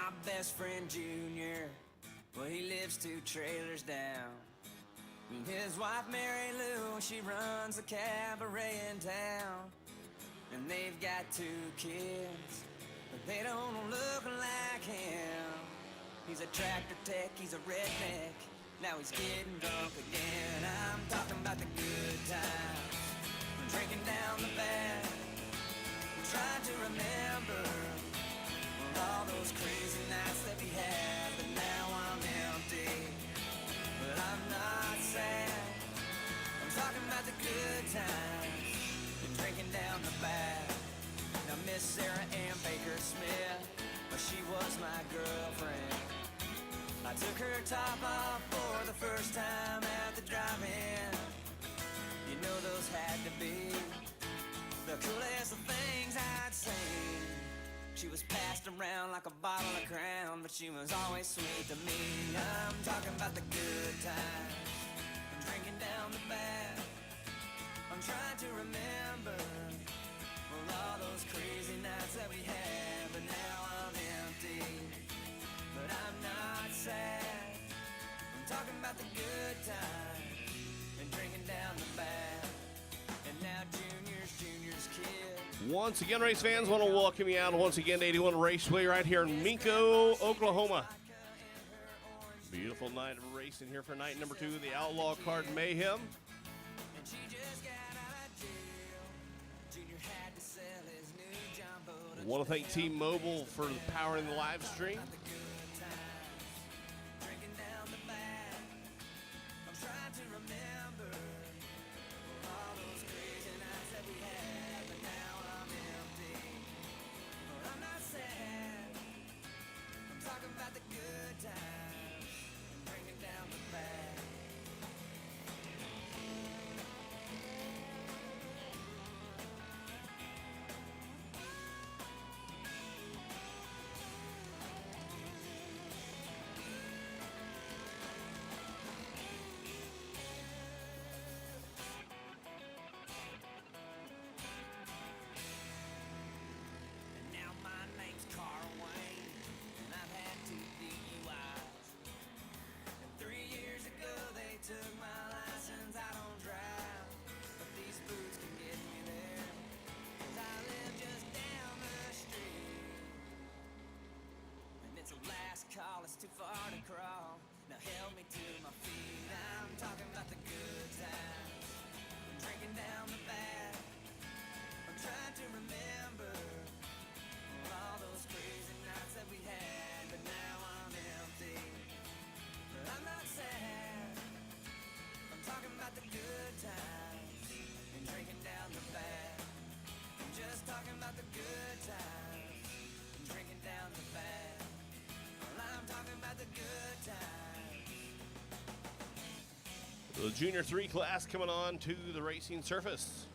my best friend Junior, well, he lives 2 trailers down. His wife Mary Lou, she runs a cabaret in town. And they've got 2 kids, but they don't look like him. He's a tractor tech, he's a redneck, now he's getting drunk again. I'm talking about the good times, drinking down the bad, trying to remember all those crazy nights that we had. But now I'm empty, but I'm not sad. I'm talking about the good times and drinking down the bad. Now Miss Sarah Ann Baker Smith, well, she was my girlfriend. I took her top off for the first time at the drive-in. You know those had to be the coolest of things I'd seen. She was passed around like a bottle of Crown, but she was always sweet to me. I'm talking about the good times, I'm drinking down the bad. I'm trying to remember all those crazy nights that we had. But now I'm empty, but I'm not sad. I'm talking about the good times and drinking down the bad. And now Junior's kid. Once again, race fans, want to welcome you out once again to 81 Raceway right here in Minco, Oklahoma. Beautiful night of racing here for night number 2 of the Outlaw Card Mayhem. I want to thank T-Mobile for powering the live stream. Call, it's too far to crawl. Now help me to my feet. I'm talking about the good times, I'm drinking down the bad. I'm trying to remember all those crazy nights that we had. But now I'm empty, but I'm not sad. I'm talking about the good times and drinking down the bad. I'm just talking about the good times and drinking down the bad. I'm talking about the good times. The Junior 3 class coming on to the racing surface.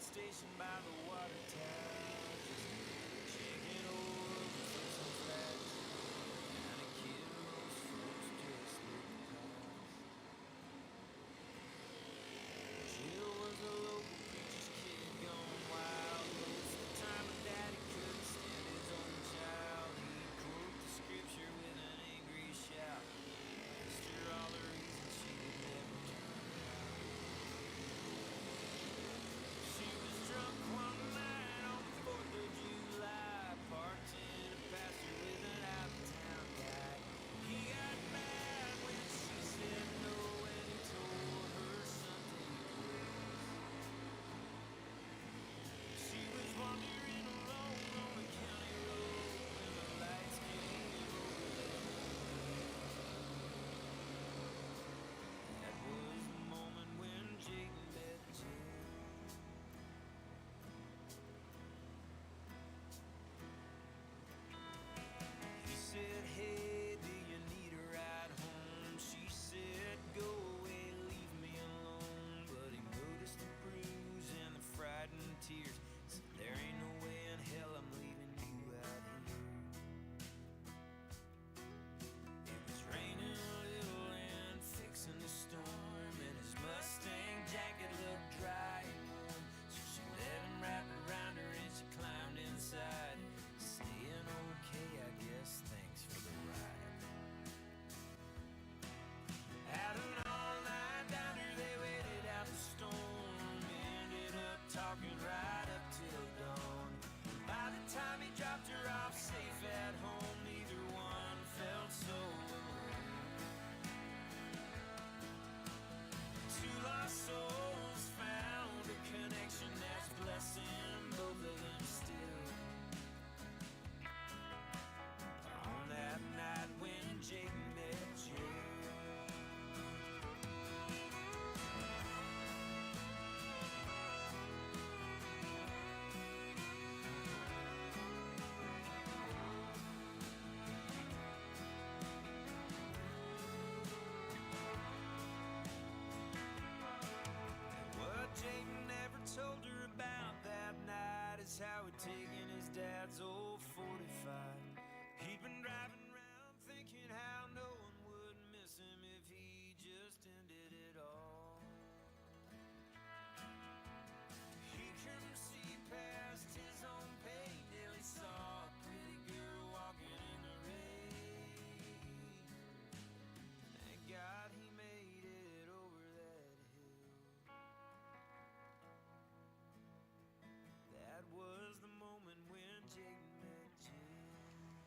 Station by the water tower, just checking over some facts. Kinda kidding those folks just live the past. Jill was a local preacher's kid gone wild. Most of the time my daddy couldn't stand his own child. He'd quote the scripture with an angry shout. Asked her all the reasons she would never turn around. She was drunk one night on how he'd taken his dad's old 45. He'd been driving around thinking how no one would miss him if he just ended it all. He couldn't see past his own pain till he saw a pretty girl walking in the rain. Thank God he made it over that hill. That was the moment when Jake met Jill.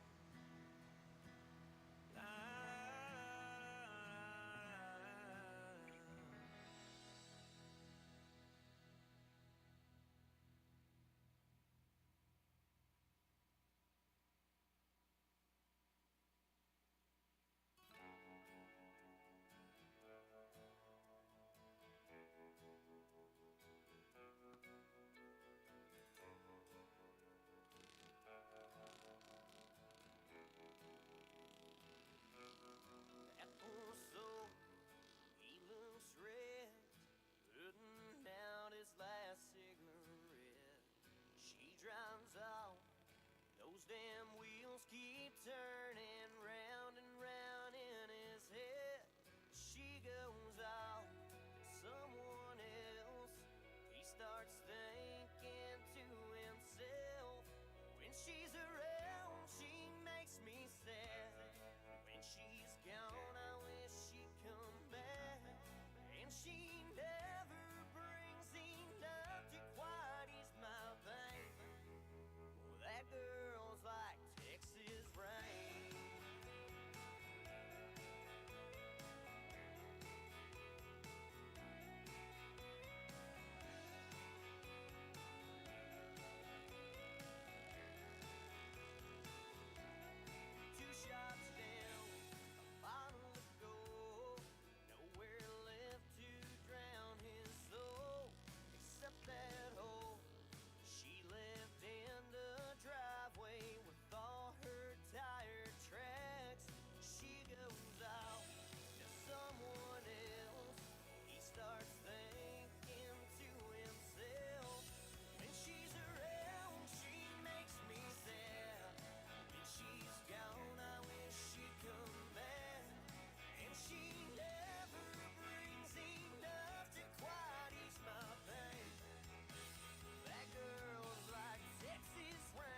La, that poor soul, he looks red, putting out his last cigarette. She drives off, those damn wheels keep turning round and round in his head. She goes off to someone else. He starts thinking to himself, when she's around, she makes me sad. When she's gone, I wish she'd come back. And she never brings enough to quite ease my pain. Well, that girl's like Texas rain. Two shots down, a bottle of gold, nowhere left to drown his soul, except that hole she left in the driveway with all her tire tracks. She goes out to someone else. He starts thinking to himself, when she's around, she makes me sad. When she's gone, I wish she'd come back. And she never brings enough to quite ease my pain. That girl's like Texas rain.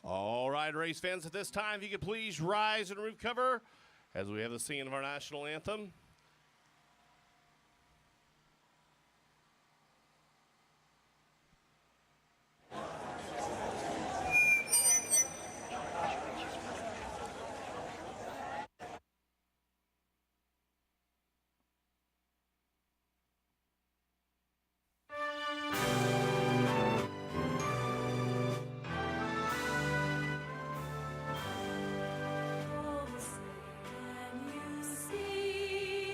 All right, race fans, at this time, if you could please rise and recover as we have the singing of our national anthem. Can you see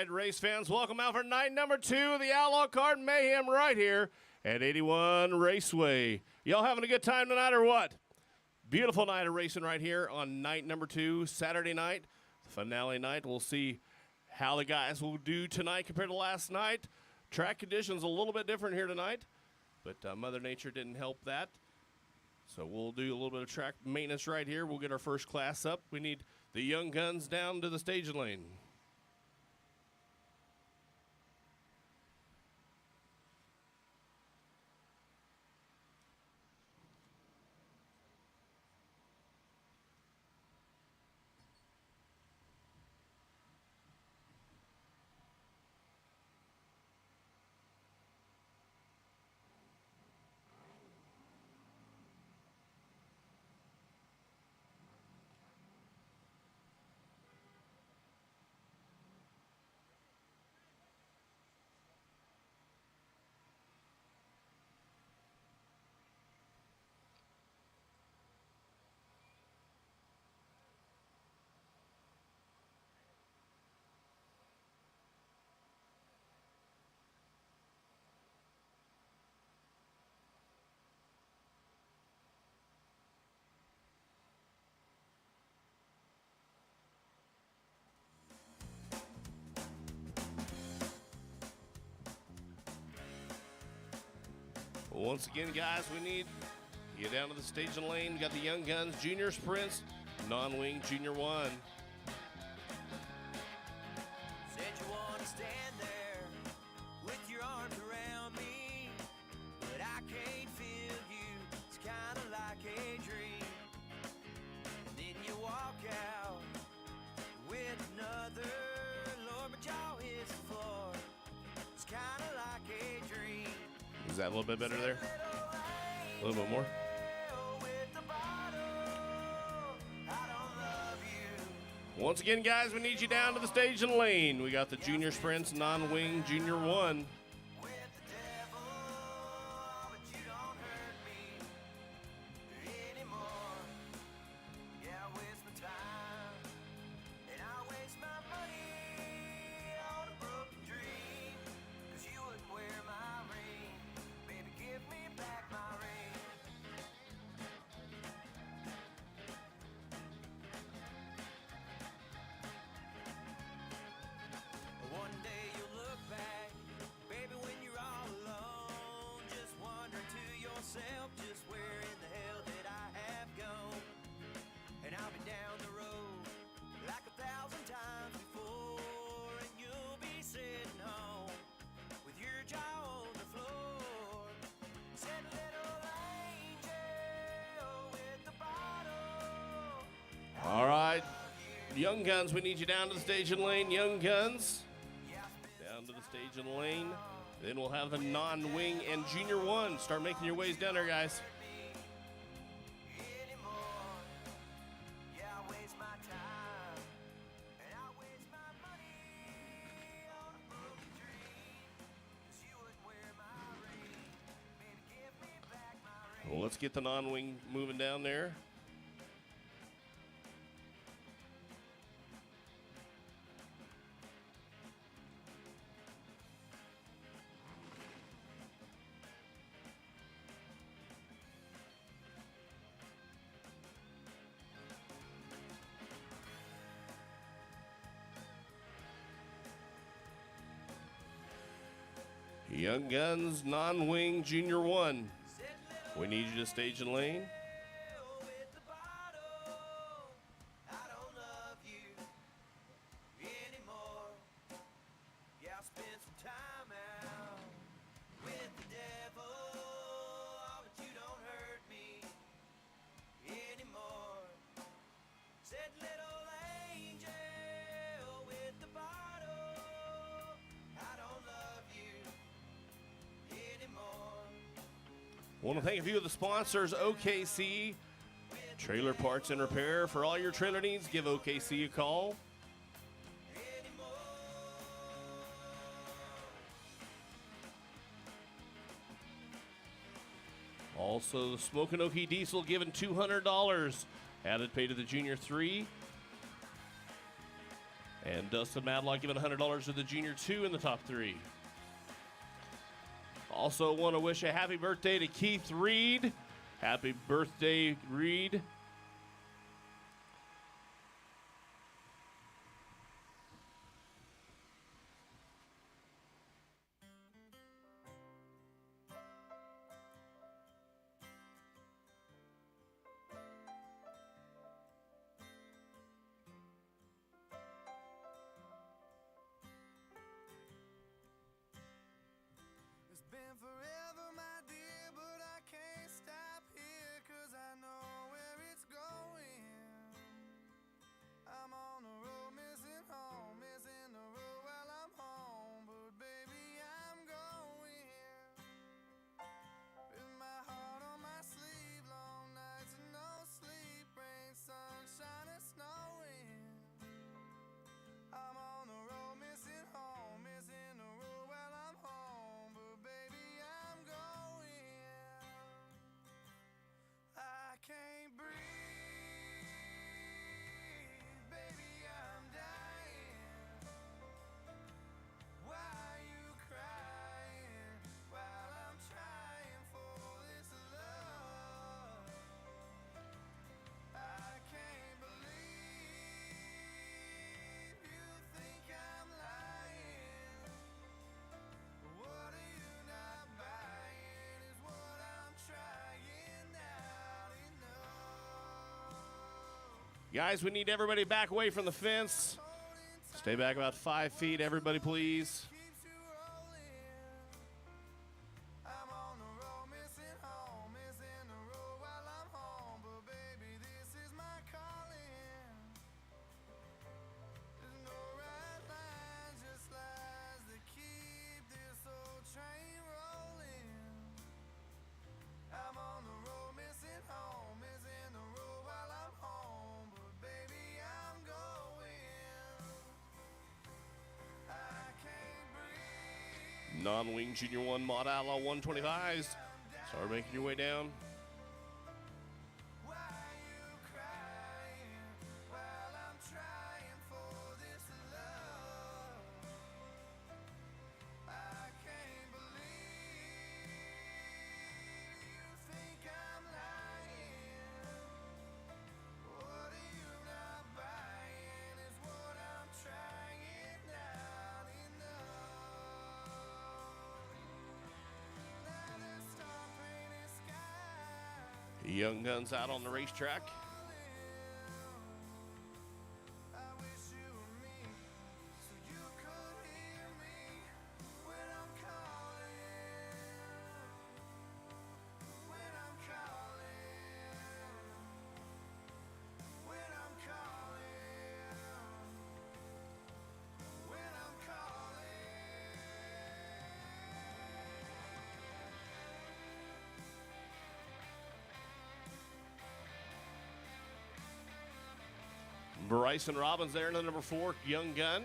right, race fans, welcome out for night number 2 of the Outlaw Card Mayhem right here at 81 Raceway. Y'all having a good time tonight or what? Beautiful night of racing right here on night number 2, Saturday night, finale night. We'll see how the guys will do tonight compared to last night. Track conditions a little bit different here tonight, but Mother Nature didn't help that. So we'll do a little bit of track maintenance right here. We'll get our first class up. We need the young guns down to the staging lane. Once again, guys, we need to get down to the staging lane. We got the young guns, junior sprints, non-wing, junior 1. Said you want to stand there with your arms around me, but I can't feel you. It's kind of like a dream. And then you walk out with another. Lord, but y'all hit the floor. It's kind of like a dream. Is that a little bit better there? A little bit more? Once again, guys, we need you down to the staging lane. We got the junior sprints, non-wing, junior 1. Just where in the hell did I have gone? And I'll be down the road like 1,000 times before, and you'll be sitting home with your jaw on the floor. Said little angel with the bottle. All right, young guns, we need you down to the staging lane. Young guns, down to the staging lane. Then we'll have the non-wing and junior 1. Start making your ways down there, guys. Well, let's get the non-wing moving down there. Young Guns, non-wing, junior 1. We need you to stage and lane. I want to thank a few of the sponsors, OKC, Trailer Parts and Repair. For all your trailer needs, give OKC a call. Also, the Smokin' Okie Diesel giving $200 added pay to the Junior 3. And Dustin Madlock giving $100 to the junior 2 in the top 3. Also want to wish a happy birthday to Keith Reed. Happy birthday, Reed. It's been forever, my dear, but I can't stop here, 'cause I know where it's going. I'm on the road, missing home, missing the road while I'm home, but baby, I'm going. With my heart on my sleeve, long nights and no sleep, rain, sunshine, and snowing. I'm on the road, missing home, missing the road while I'm home, but baby, I'm going. I can't breathe, baby, I'm dying. Why are you crying while I'm trying for this love? I can't believe you think I'm lying. What are you not buying is what I'm trying now to know. Guys, we need everybody back away from the fence. Stay back about 5 feet, everybody, please. Keeps you rolling. I'm on the road, missing home, missing the road while I'm home, but baby, this is my calling. There's no right line, just lies that keep this old train rolling. I'm on the road, missing home, missing the road while I'm home, but baby, I'm going. I can't breathe. Non-wing junior 1 Mod Outlaw 125s. Start making your way down. Why are you crying while I'm trying for this love? I can't believe you think I'm lying. What are you not buying is what I'm trying now to know. Now let's start painting skies. Young Guns out on the racetrack. I wish you were me, so you could hear me when I'm calling. When I'm calling. When I'm calling. When I'm calling. Bryson Robbins there in the number 4 Young Gun.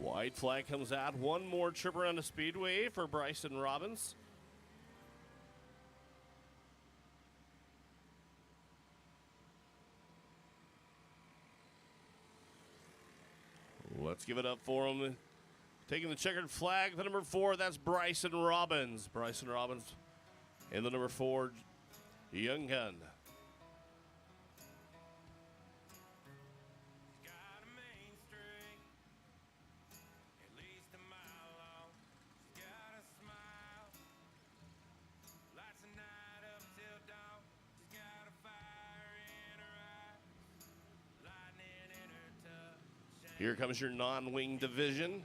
White flag comes out. One more trip around the speedway for Bryson Robbins. Let's give it up for him. Taking the checkered flag, the number 4, that's Bryson Robbins. Bryson Robbins in the number 4 Young Gun. Got a main street, at least a mile long. She's got a smile, lights the night up till dawn. She's got a fire in her eyes, Here comes your non-wing division.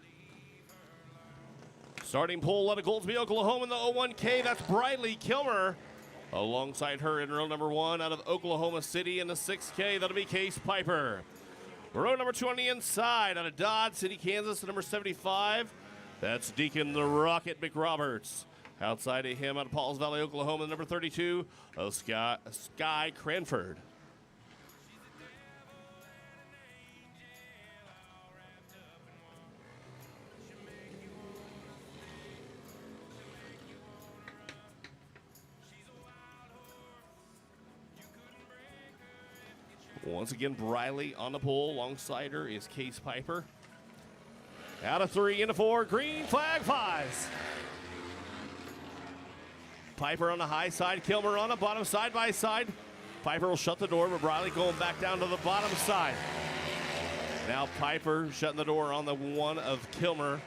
Starting pole out of Goldsby, Oklahoma in the 01K. That's Briley Kilmer. Alongside her in row number 1 out of Oklahoma City in the 6K. That'll be Case Piper. Row number 2 on the inside out of Dodge City, Kansas, number 75. That's Deacon the Rocket McRoberts. Outside of him out of Pauls Valley, Oklahoma, number 32, Sky Cranford. Once again, Briley on the pole. Alongside her is Case Piper. Out of 3, into 4, green flag flies. Piper on the high side, Kilmer on the bottom, side by side. Piper will shut the door, but Briley going back down to the bottom side. Now Piper shutting the door on the one of Kilmer.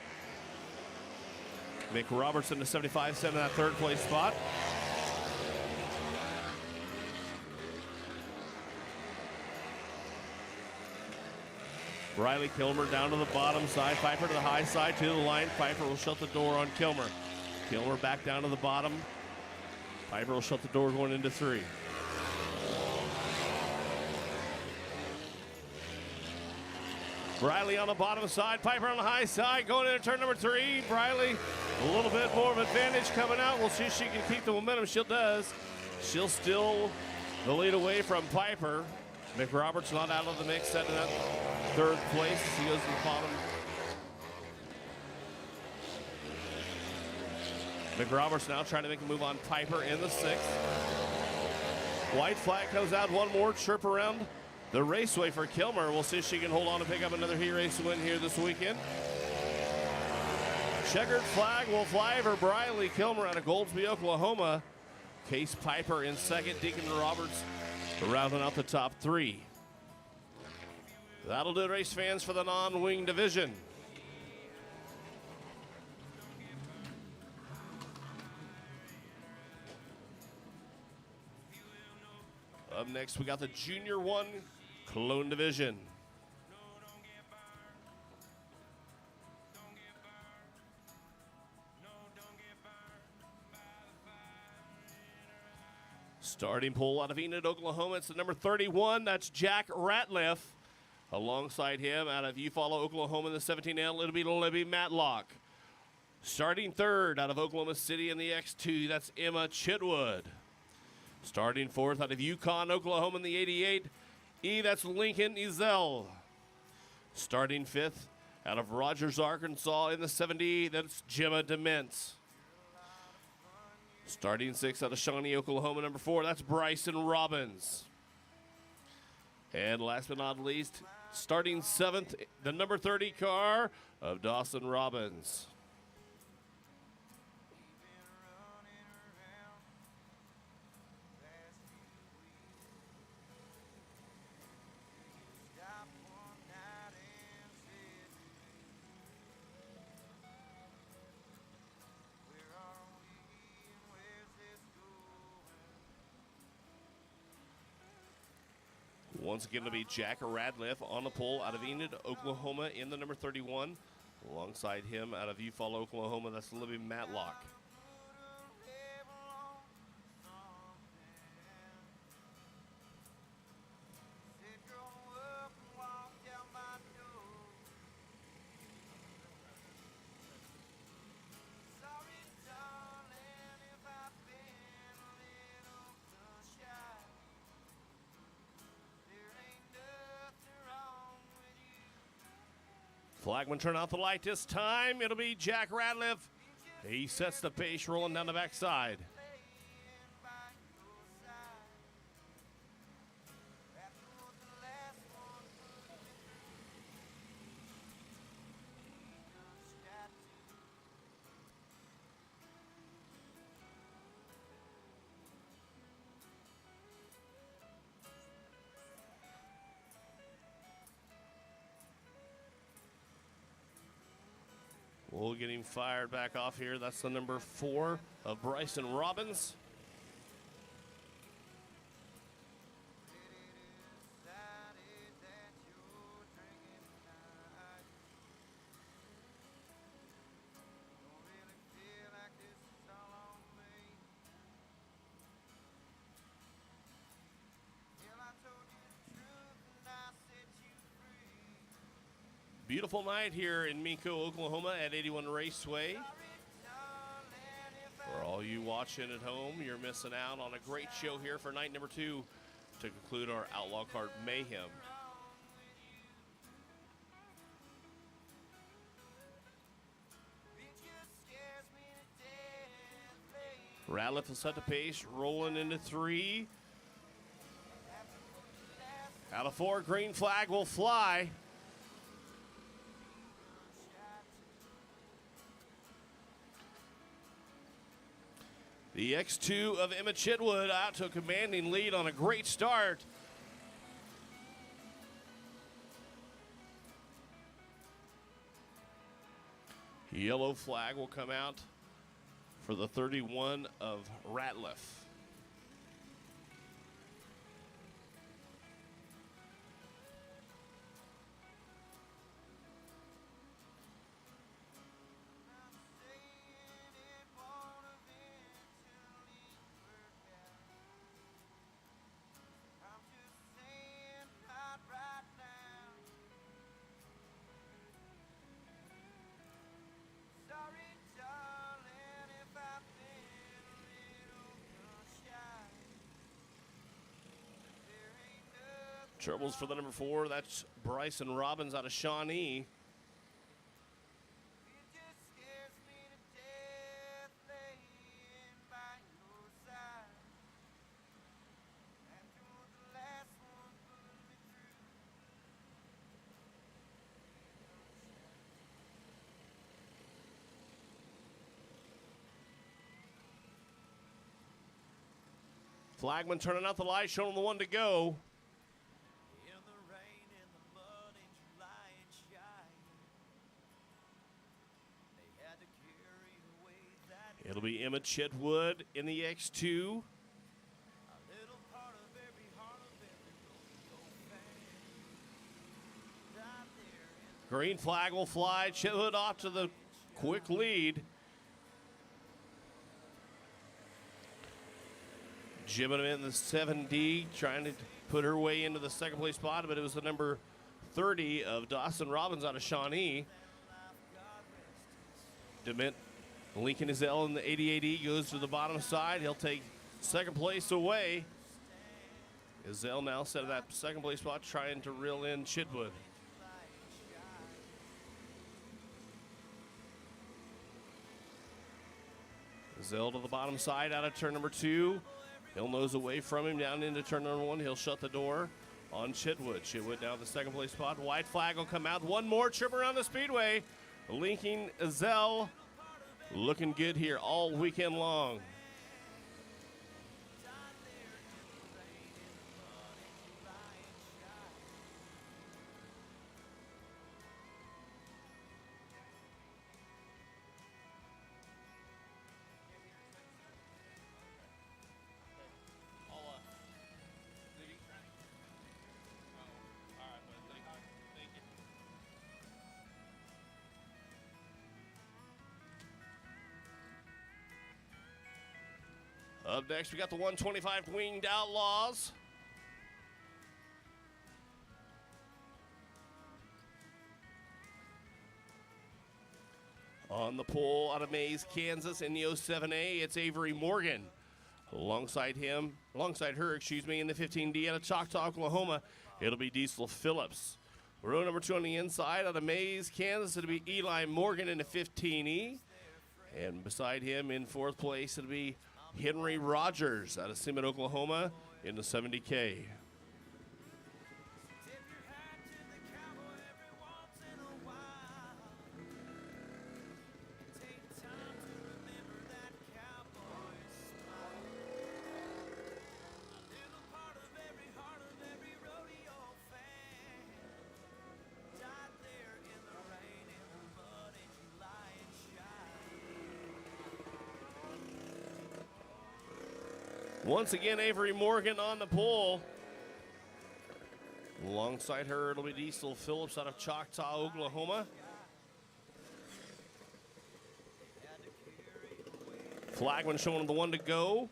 McRoberts in the 75, in that third place spot. Briley Kilmer down to the bottom side. Piper to the high side, to the line. Piper will shut the door on Kilmer. Kilmer back down to the bottom. Piper will shut the door going into 3. Briley on the bottom side. Piper on the high side going into turn number 3. Briley a little bit more of advantage coming out. We'll see if she can keep the momentum. She does. She'll still the lead away from Piper. McRoberts not out of the mix, setting up third place. He goes to the bottom. McRoberts now trying to make a move on Piper in the 6th. White flag comes out, one more chirp around the raceway for Kilmer. We'll see if she can hold on and pick up another heat race win here this weekend. Checkered flag will fly for Briley Kilmer out of Goldsby, Oklahoma. Case Piper in 2nd, Deacon Roberts rounding out the top 3. That'll do it, race fans, for the non-wing division. Up next, we got the Junior 1 Clone Division. Starting pole out of Enid, Oklahoma. It's the number 31. That's Jack Ratliff. Alongside him out of Eufaula, Oklahoma in the 17L, it'll be Libby Matlock. Starting 3rd out of Oklahoma City in the X2, that's Emma Chitwood. Starting 4th out of Yukon, Oklahoma in the 88, that's Lincoln Ezel. Starting 5th out of Rogers, Arkansas in the 70, that's Gemma Dements. Starting 6th out of Shawnee, Oklahoma, number 4, that's Bryson Robbins. And last but not least, starting 7th, the number 30 car of Dawson Robbins. Once again, it'll be Jack Radliff on the pole out of Enid, Oklahoma in the number 31. Alongside him out of Eufaula, Oklahoma, that's Libby Matlock. Flagman turn out the light this time. It'll be Jack Radliff. He sets the pace rolling down the backside. We'll get him fired back off here. That's the number 4 of Bryson Robbins. Beautiful night here in Minko, Oklahoma at 81 Raceway. For all you watching at home, you're missing out on a great show here for night number 2 to conclude our Outlaw Card Mayhem. Ratliff will set the pace, rolling into 3. Out of 4, green flag will fly. The X2 of Emma Chitwood out to a commanding lead on a great start. Yellow flag will come out for the 31 of Ratliff. Troubles for the number 4. That's Bryson Robbins out of Shawnee. Flagman turning out the light, showing the one to go. It'll be Emma Chitwood in the X2. Green flag will fly. Chitwood off to the quick lead. Jibbing in the 7D, trying to put her way into the second place spot, but it was the number 30 of Dawson Robbins out of Shawnee. Dement Lincoln Izell in the 88E goes to the bottom side. He'll take second place away. Izell now set at that second place spot, trying to reel in Chitwood. Izell to the bottom side out of turn number 2. He'll nose away from him down into turn number 1. He'll shut the door on Chitwood. Chitwood now the second place spot. White flag will come out. One more trip around the speedway. Lincoln Izell looking good here all weekend long. Up next, we got the 125 Winged Outlaws. On the pole out of Mays, Kansas in the 07A, it's Avery Morgan. Alongside her, in the 15D out of Choctaw, Oklahoma, it'll be Diesel Phillips. Row number 2 on the inside out of Mays, Kansas, it'll be Eli Morgan in the 15E. And beside him in 4th place, it'll be Henry Rogers out of Seaman, Oklahoma in the 70K. Once again, Avery Morgan on the pole. Alongside her, it'll be Diesel Phillips out of Choctaw, Oklahoma. Flagman showing the one to go.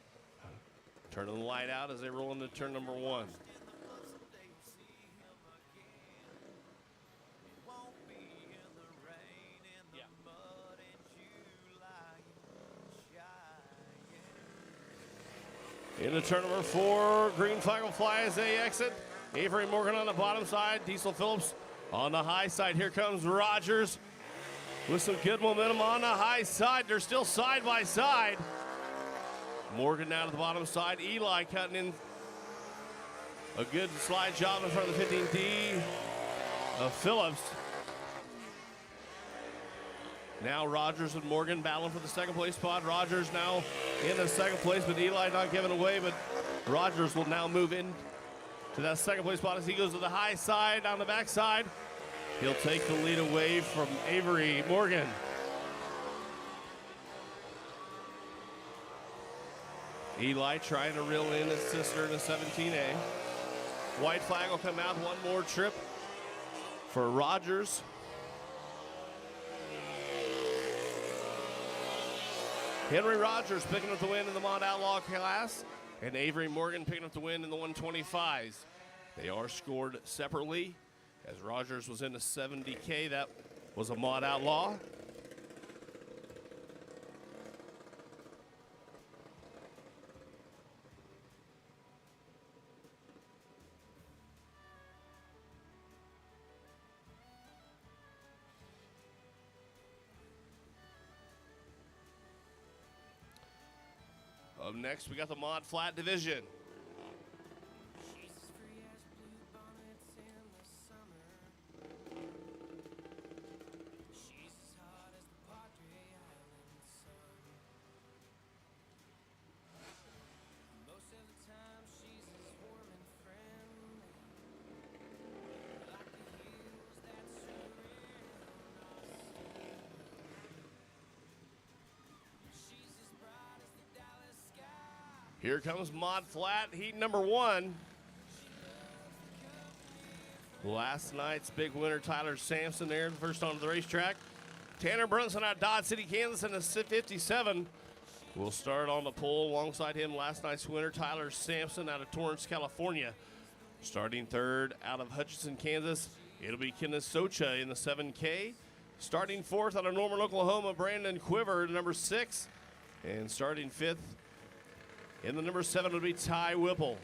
Turning the light out as they roll into turn number 1. Into turn number 4, green flag will fly as they exit. Avery Morgan on the bottom side, Diesel Phillips on the high side. Here comes Rogers with some good momentum on the high side. They're still side by side. Morgan down to the bottom side. Eli cutting in a good slide job in front of the 15D of Phillips. Now Rogers and Morgan battling for the second place spot. Rogers now in the second place, but Eli not giving away, but Rogers will now move in to that second place spot as he goes to the high side on the back side. He'll take the lead away from Avery Morgan. Eli trying to reel in his sister in the 17A. White flag will come out, one more trip for Rogers. Henry Rogers picking up the win in the Mod Outlaw class, and Avery Morgan picking up the win in the 125s. They are scored separately, as Rogers was in the 70K. That was a Mod Outlaw. Up next, we got the Mod Flat Division. She's as free as blue bonnets in the summer. She's as hot as the Padre Island sun. Most of the time she's as warm and friendly, like the hills that surround Austin. She's as bright as the Dallas sky. Here comes Mod Flat, heat number 1. Last night's big winner, Tyler Sampson there, first onto the racetrack. Tanner Brunson out of Dodge City, Kansas in the 57 will start on the pole. Alongside him, last night's winner, Tyler Sampson out of Torrance, California. Starting third out of Hutchinson, Kansas, it'll be Kenneth Socha in the 7K. Starting fourth out of Norman, Oklahoma, Brandon Quiver, number 6. And starting fifth in the number 7 will be Ty Whipple.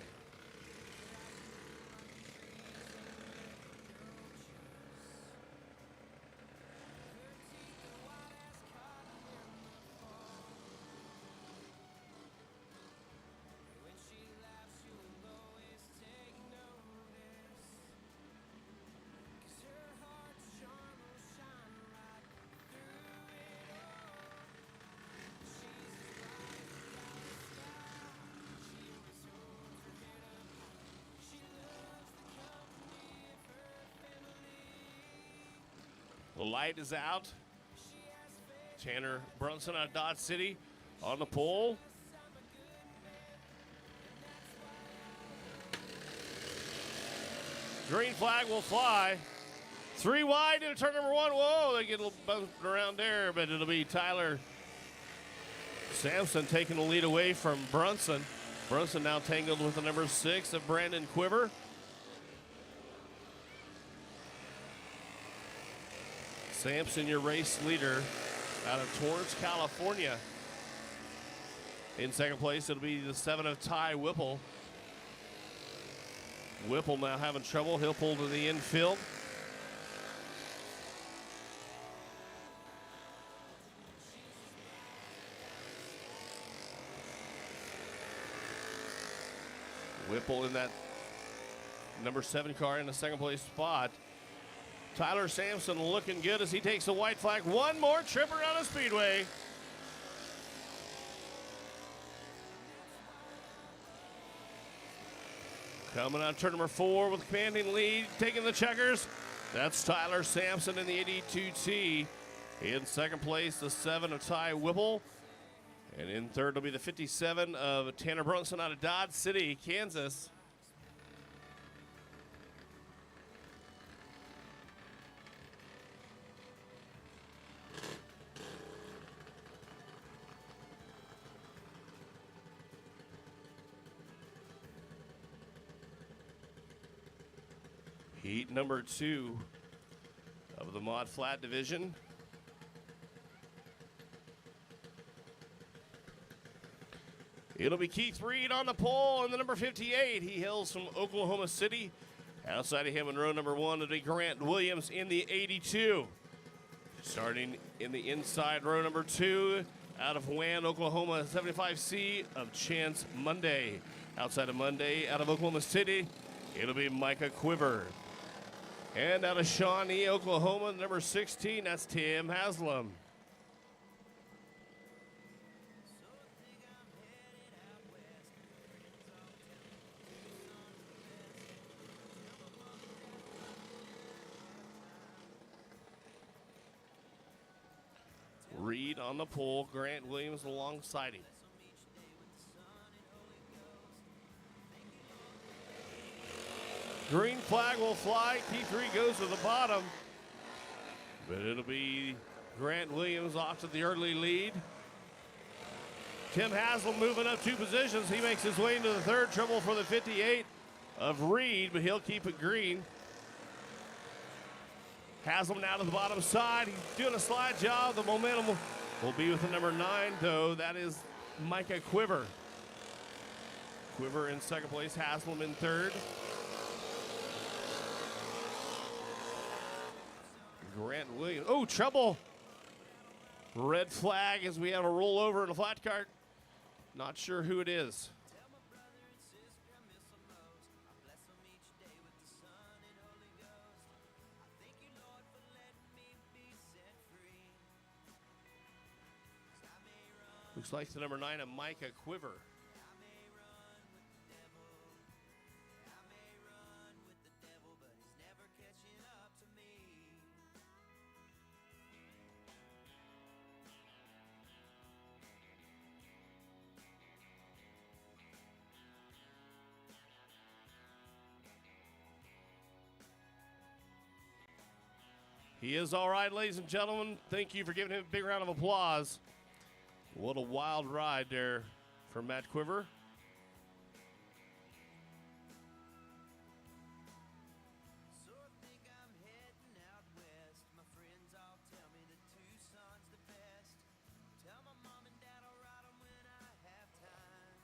When she laughs, you'll always take notice. 'Cause her heart's charm will shine right through it all. She's as bright as the Dallas sky. She always holds her head up high. She loves the company of her family. The light is out. She has faith. Tanner Brunson out of Dodge City on the pole. Green flag will fly. 3 wide into turn number 1. Whoa, they get a little bumped around there, but it'll be Tyler Sampson taking the lead away from Brunson. Brunson now tangled with the number 6 of Brandon Quiver. Sampson, your race leader out of Torrance, California. In second place, it'll be the 7 of Ty Whipple. Whipple now having trouble. He'll pull to the infield. Whipple in that number 7 car in the second place spot. Tyler Sampson looking good as he takes the white flag. One more trip around the speedway. Coming out turn number 4 with commanding lead, taking the checkers. That's Tyler Sampson in the 82T. In second place, the 7 of Ty Whipple. And in third will be the 57 of Tanner Brunson out of Dodge City, Kansas. Heat number 2 of the Mod Flat Division. It'll be Keith Reed on the pole in the number 58. He hails from Oklahoma City. Outside of him in row number 1 it'll be Grant Williams in the 82. Starting in the inside row number 2 out of Wayne, Oklahoma, 75C of Chance Monday. Outside of Monday, out of Oklahoma City, it'll be Micah Quiver. And out of Shawnee, Oklahoma, number 16, that's Tim Haslam. Reed on the pole, Grant Williams alongside him. Green flag will fly. Keith Reed goes to the bottom. But it'll be Grant Williams off to the early lead. Tim Haslam moving up 2 positions. He makes his way into the third. Trouble for the 58 of Reed, but he'll keep it green. Haslam now to the bottom side. He's doing a slide job. The momentum will be with the number 9, though. That is Micah Quiver. Quiver in second place. Haslam in third. Grant Williams. Oh, trouble. Red flag as we have a rollover in a flat cart. Not sure who it is. Looks like the number 9 of Micah Quiver. He is all right, ladies and gentlemen. Thank you for giving him a big round of applause. What a wild ride there for Matt Quiver. So I think I'm heading out west. My friends all tell me that Tucson's the best. Tell my mom and dad I'll ride 'em when I have time.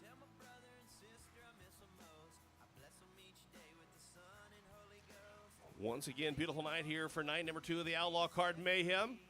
Tell my brother and sister I miss 'em most. I bless 'em each day with the sun and Holy Ghost. Once again, beautiful night here for night number 2 of the Outlaw Card Mayhem.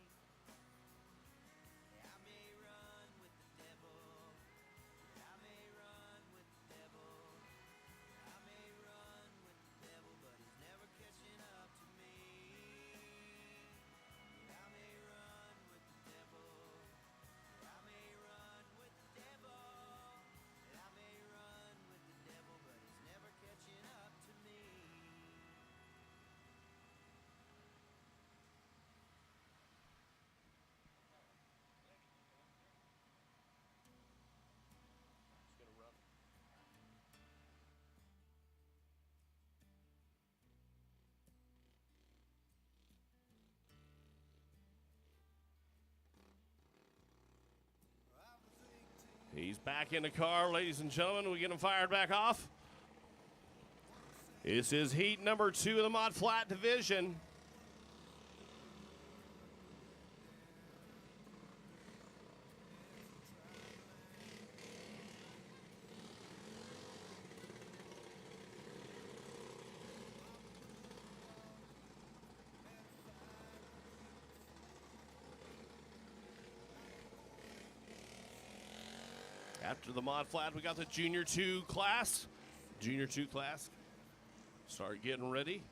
He's back in the car, ladies and gentlemen. We get him fired back off. This is heat number 2 of the Mod Flat Division. After the Mod Flat, we got the Junior 2 class. Junior 2 class. Start getting ready.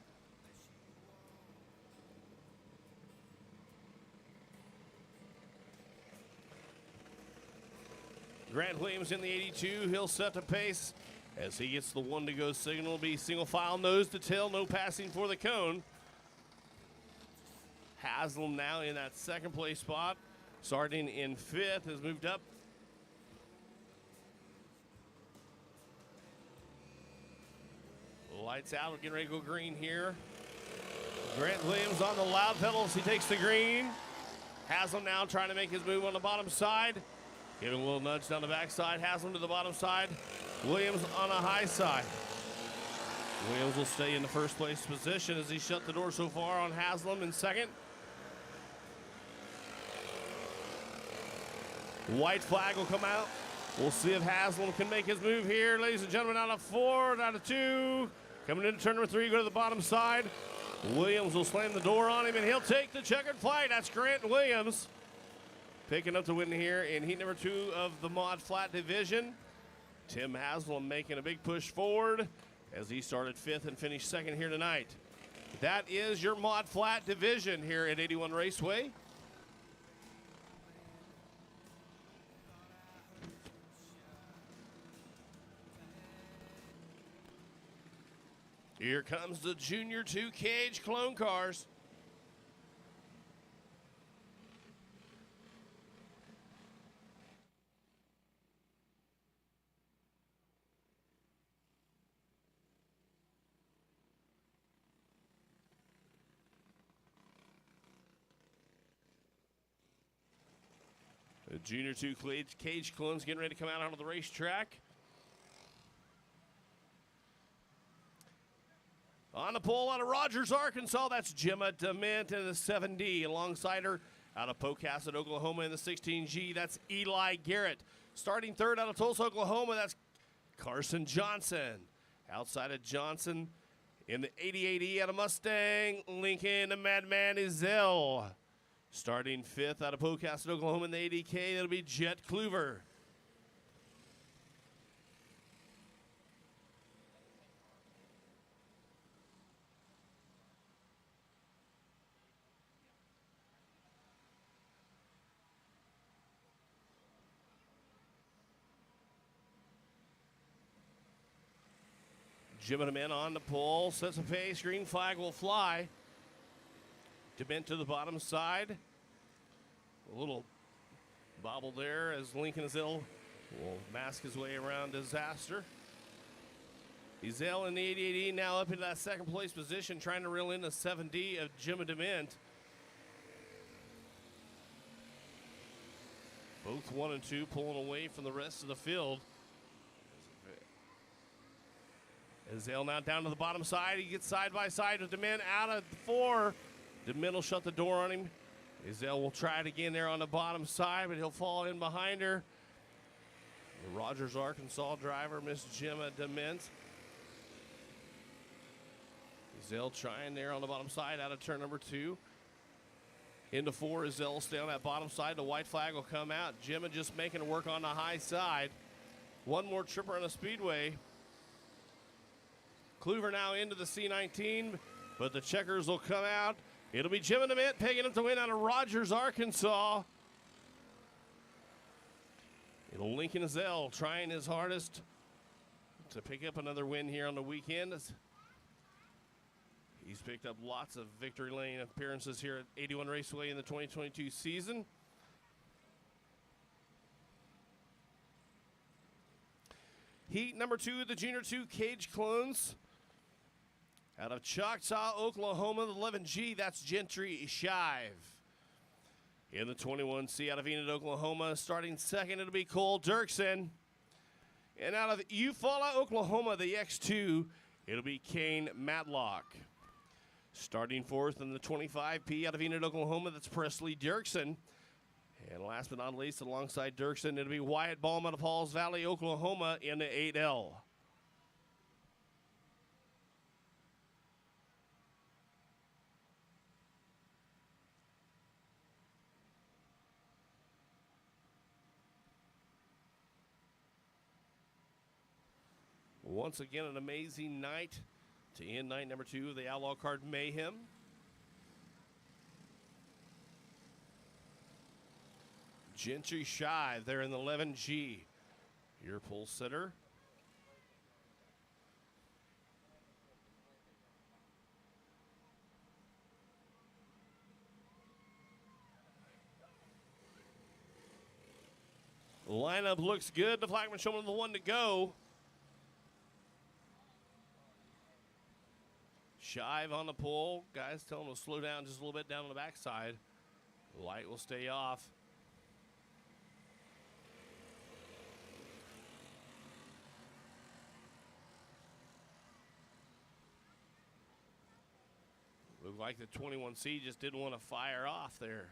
Grant Williams in the 82. He'll set the pace as he gets the 1 to go signal. Be single file nose to tail. No passing for the cone. Haslam now in that second place spot. Starting in 5th has moved up. Lights out, we're getting ready to go green here. Grant Williams on the loud pedals, he takes the green. Haslam now trying to make his move on the bottom side. Giving a little nudge down the backside. Haslam to the bottom side. Williams on a high side. Williams will stay in the first place position as he shut the door so far on Haslam in second. White flag will come out. We'll see if Haslam can make his move here. Ladies and gentlemen, out of 4, out of 2. Coming into turn number 3, go to the bottom side. Williams will slam the door on him, and he'll take the checkered flag. That's Grant Williams picking up the win here in heat number 2 of the Mod Flat Division. Tim Haslam making a big push forward as he started 5th and finished 2nd here tonight. That is your Mod Flat Division here at 81 Raceway. Here comes the Junior 2 Cage Clone Cars. The Junior 2 Cage Clones getting ready to come out onto the racetrack. On the pole out of Rogers, Arkansas, that's Gemma Dement in the 7D. Alongside her, out of Pocasset, Oklahoma in the 16G, that's Eli Garrett. Starting 3rd out of Tulsa, Oklahoma, that's Carson Johnson. Outside of Johnson in the 88E out of Mustang, Lincoln Madman Izell. Starting 5th out of Pocasset, Oklahoma in the 80K, that'll be Jet Kluver. Jim and men on the pole, sets a pace, green flag will fly. Dement to the bottom side. A little bobble there as Lincoln Izell will mask his way around disaster. Izell in the 88E now up into that 2nd place position, trying to reel in the 7D of Jim Dement. Both 1 and 2 pulling away from the rest of the field. Izell now down to the bottom side. He gets side by side with Dement out of 4. Dement will shut the door on him. Izell will try it again there on the bottom side, but he'll fall in behind her. The Rogers, Arkansas driver, Miss Gemma Dement. Izell trying there on the bottom side out of turn number 2. Into 4, Izell will stay on that bottom side. The white flag will come out. Gemma just making it work on the high side. One more tripper on the speedway. Kluver now into the C19, but the checkers will come out. It'll be Jim Dement picking up the win out of Rogers, Arkansas. It'll Lincoln Izell trying his hardest to pick up another win here on the weekend. He's picked up lots of victory lane appearances here at 81 Raceway in the 2022 season. Heat number 2, the Junior 2 Cage Clones. Out of Choctaw, Oklahoma, the 11G, that's Gentry Shive. In the 21C out of Enid, Oklahoma, starting 2nd, it'll be Cole Dirksen. And out of Eufaula, Oklahoma, the X2, it'll be Kane Matlock. Starting 4th in the 25P out of Enid, Oklahoma, that's Presley Dirksen. And last but not least, alongside Dirksen, it'll be Wyatt Baum out of Halls Valley, Oklahoma, in the 8L. Once again, an amazing night to end night number 2 of the Outlaw Card Mayhem. Gentry Shive there in the 11G. Your pole sitter. The lineup looks good. The flagman showing the 1 to go. Shive on the pole. Guys tell him to slow down just a little bit down on the backside. The light will stay off. Looked like the 21C just didn't want to fire off there.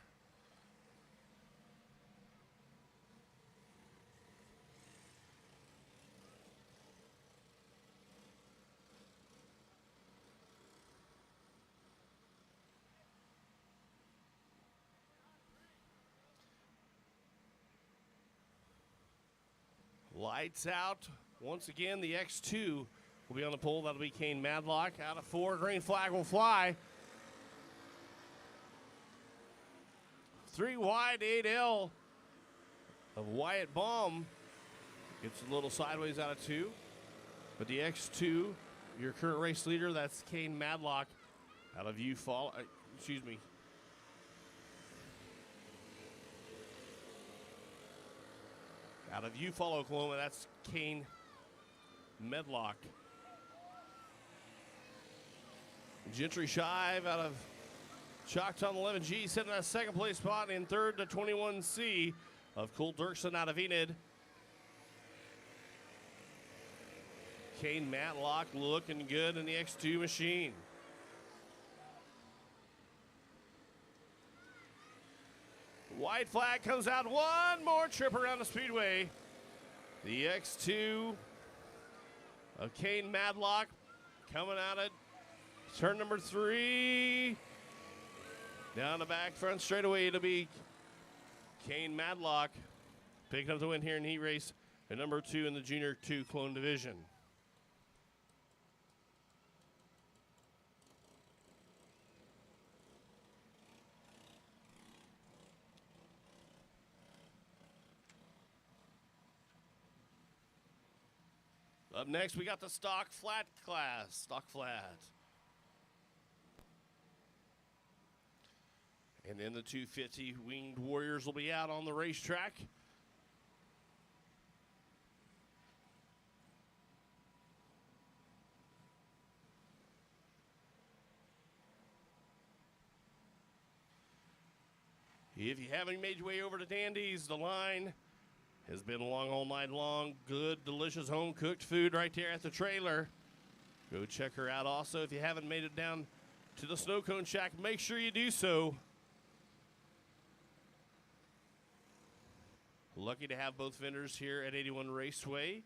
Lights out. Once again, the X2 will be on the pole. That'll be Kane Madlock. Out of 4, green flag will fly. 3 wide, 8L of Wyatt Baum. Gets a little sideways out of 2. But the X2, your current race leader, that's Kane Madlock. Out of you follow, excuse me. Out of you follow Oklahoma, that's Kane Medlock. Gentry Shive out of Choctaw 11G sitting in a second place spot. In third, the 21C of Cole Dirksen out of Enid. Kane Matlock looking good in the X2 machine. White flag comes out. One more trip around the speedway. The X2 of Kane Madlock coming out at turn number 3. Down the back front straightaway, it'll be Kane Madlock picking up the win here in heat race at number 2 in the Junior 2 Clone Division. Up next, we got the stock flat class, stock flat. And then the 250 Winged Warriors will be out on the racetrack. If you haven't made your way over to Dandy's, the line has been long all night long. Good, delicious home-cooked food right there at the trailer. Go check her out. Also, if you haven't made it down to the Snow Cone Shack, make sure you do so. Lucky to have both vendors here at 81 Raceway.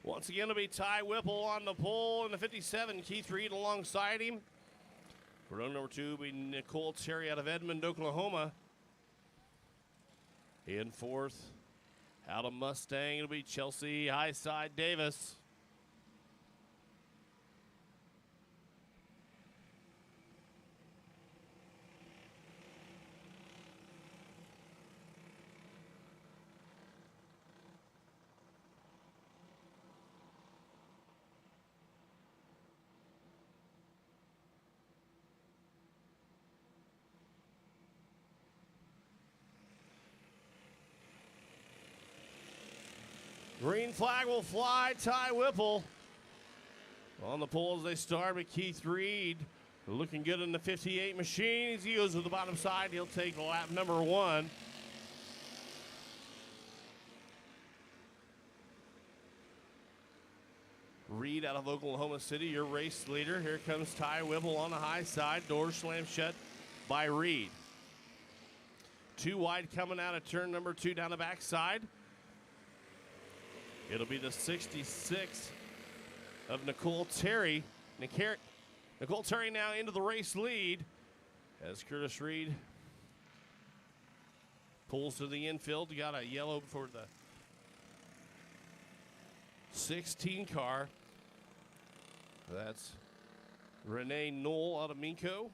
Once again, it'll be Ty Whipple on the pole in the 57. Keith Reed alongside him. For row number 2 will be Nicole Terry out of Edmond, Oklahoma. In fourth, out of Mustang, it'll be Chelsea Highside Davis. Green flag will fly. Ty Whipple on the pole as they start with Keith Reed. Looking good in the 58 machine. As he goes to the bottom side, he'll take lap number 1. Reed out of Oklahoma City, your race leader. Here comes Ty Whipple on the high side. Door slammed shut by Reed. 2 wide coming out of turn number 2 down the backside. It'll be the 66 of Nicole Terry. Nicole Terry now into the race lead as Curtis Reed pulls to the infield. You got a yellow for the 16 car. That's Renee Knoll out of Minco.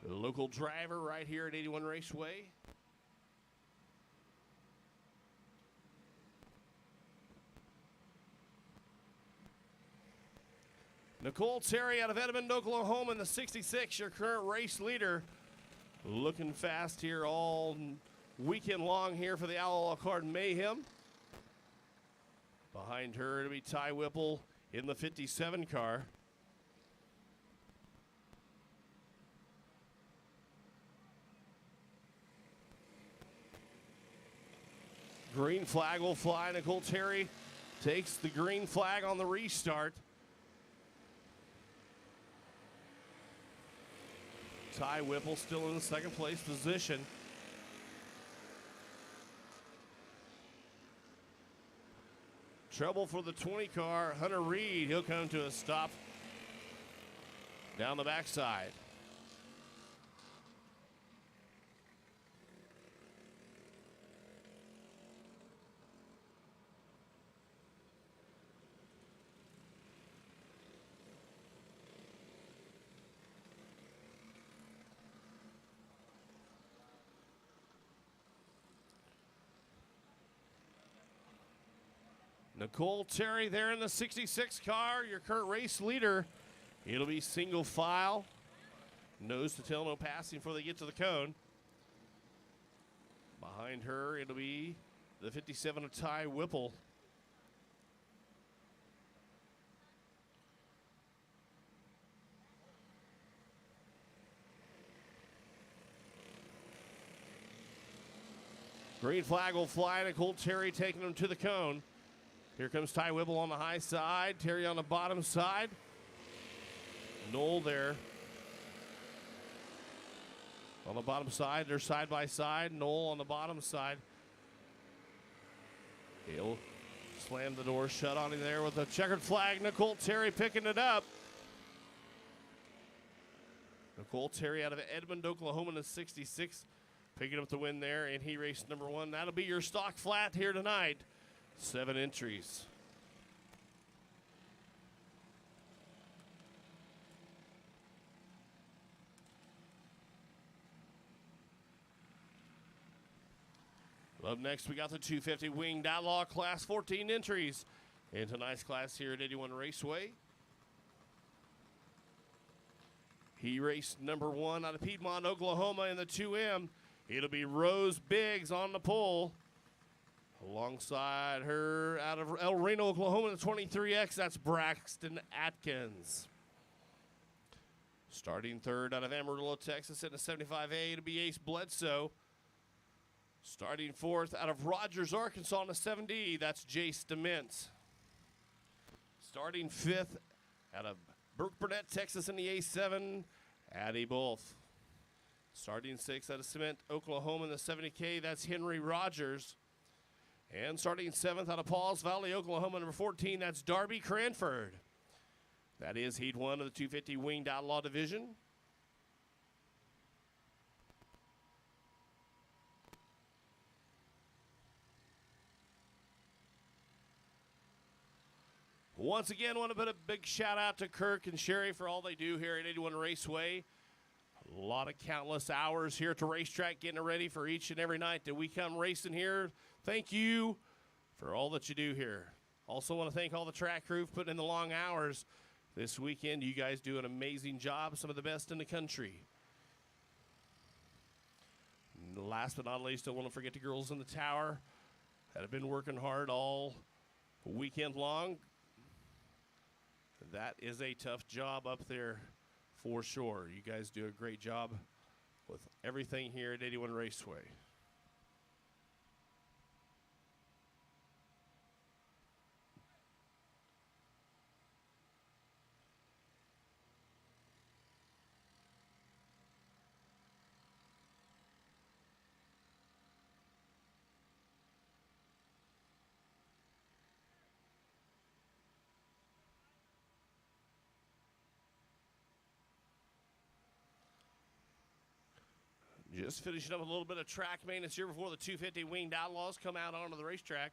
The local driver right here at 81 Raceway. Nicole Terry out of Edmond, Oklahoma in the 66, your current race leader. Looking fast here all weekend long here for the Outlaw Card Mayhem. Behind her, it'll be Ty Whipple in the 57 car. Green flag will fly. Nicole Terry takes the green flag on the restart. Ty Whipple still in the second place position. Trouble for the 20 car, Hunter Reed. He'll come to a stop down the backside. Nicole Terry there in the 66 car, your current race leader. It'll be single file. Nose to tail, no passing before they get to the cone. Behind her, it'll be the 57 of Ty Whipple. Green flag will fly. Nicole Terry taking them to the cone. Here comes Ty Whipple on the high side. Terry on the bottom side. Knoll there. On the bottom side, they're side by side. Knoll on the bottom side. He'll slam the door shut on him there with a checkered flag. Nicole Terry picking it up. Nicole Terry out of Edmond, Oklahoma in the 66. Picking up the win there, and he raced number 1. That'll be your stock flat here tonight. 7 entries. Up next, we got the 250 Winged Outlaw class, 14 entries in tonight's class here at 81 Raceway. He raced number 1 out of Piedmont, Oklahoma in the 2M. It'll be Rose Biggs on the pole. Alongside her out of El Reno, Oklahoma, the 23X, that's Braxton Atkins. Starting third out of Amarillo, Texas in the 75A, it'll be Ace Bledsoe. Starting fourth out of Rogers, Arkansas in the 7D, that's Jace DeMint. Starting fifth out of Burke Burnett, Texas in the A7, Addie Wolf. Starting sixth out of Cement, Oklahoma in the 70K, that's Henry Rogers. And starting 7th out of Pauls Valley, Oklahoma, number 14, that's Darby Cranford. That is Heat 1 of the 250 Winged Outlaw Division. Once again, want to put a big shout out to Kirk and Sherry for all they do here at 81 Raceway. A lot of countless hours here at the racetrack getting it ready for each and every night that we come racing here. Thank you for all that you do here. Also want to thank all the track crew for putting in the long hours this weekend. You guys do an amazing job, some of the best in the country. And last but not least, don't want to forget the girls in the tower that have been working hard all weekend long. That is a tough job up there for sure. You guys do a great job with everything here at 81 Raceway. Just finishing up a little bit of track maintenance here before the 250 Winged Outlaws come out onto the racetrack.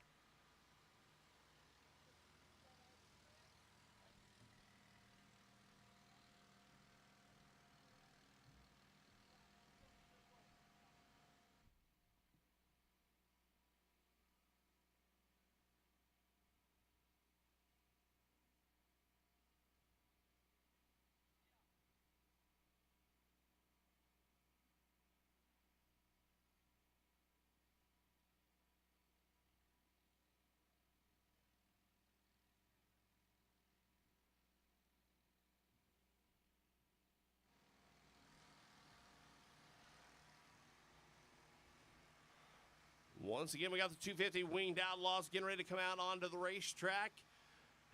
Once again, we got the 250 Winged Outlaws getting ready to come out onto the racetrack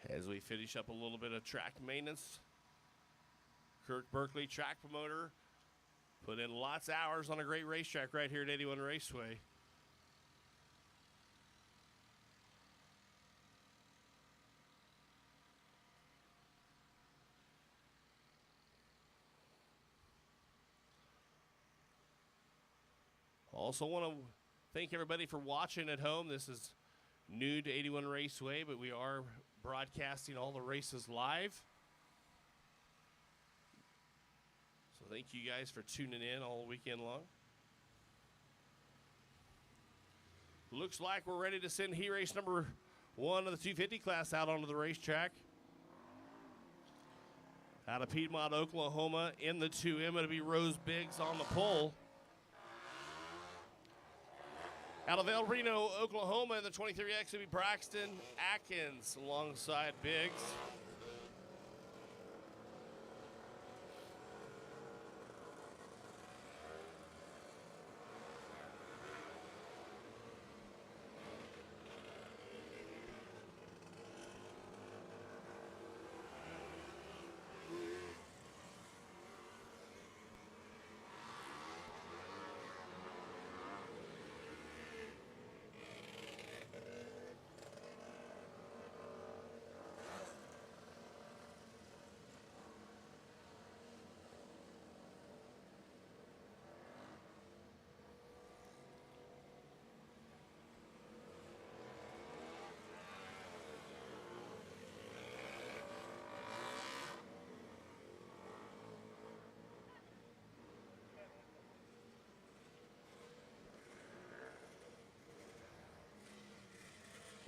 as we finish up a little bit of track maintenance. Kirk Berkeley, track promoter, Put in lots of hours on a great racetrack right here at 81 Raceway. Also want to thank everybody for watching at home. This is new to 81 Raceway, but we are broadcasting all the races live. So thank you guys for tuning in all weekend long. Looks like we're ready to send heat race number 1 of the 250 class out onto the racetrack. Out of Piedmont, Oklahoma, in the 2M, it'll be Rose Biggs on the pole. Out of El Reno, Oklahoma, in the 23X, it'll be Braxton Atkins alongside Biggs.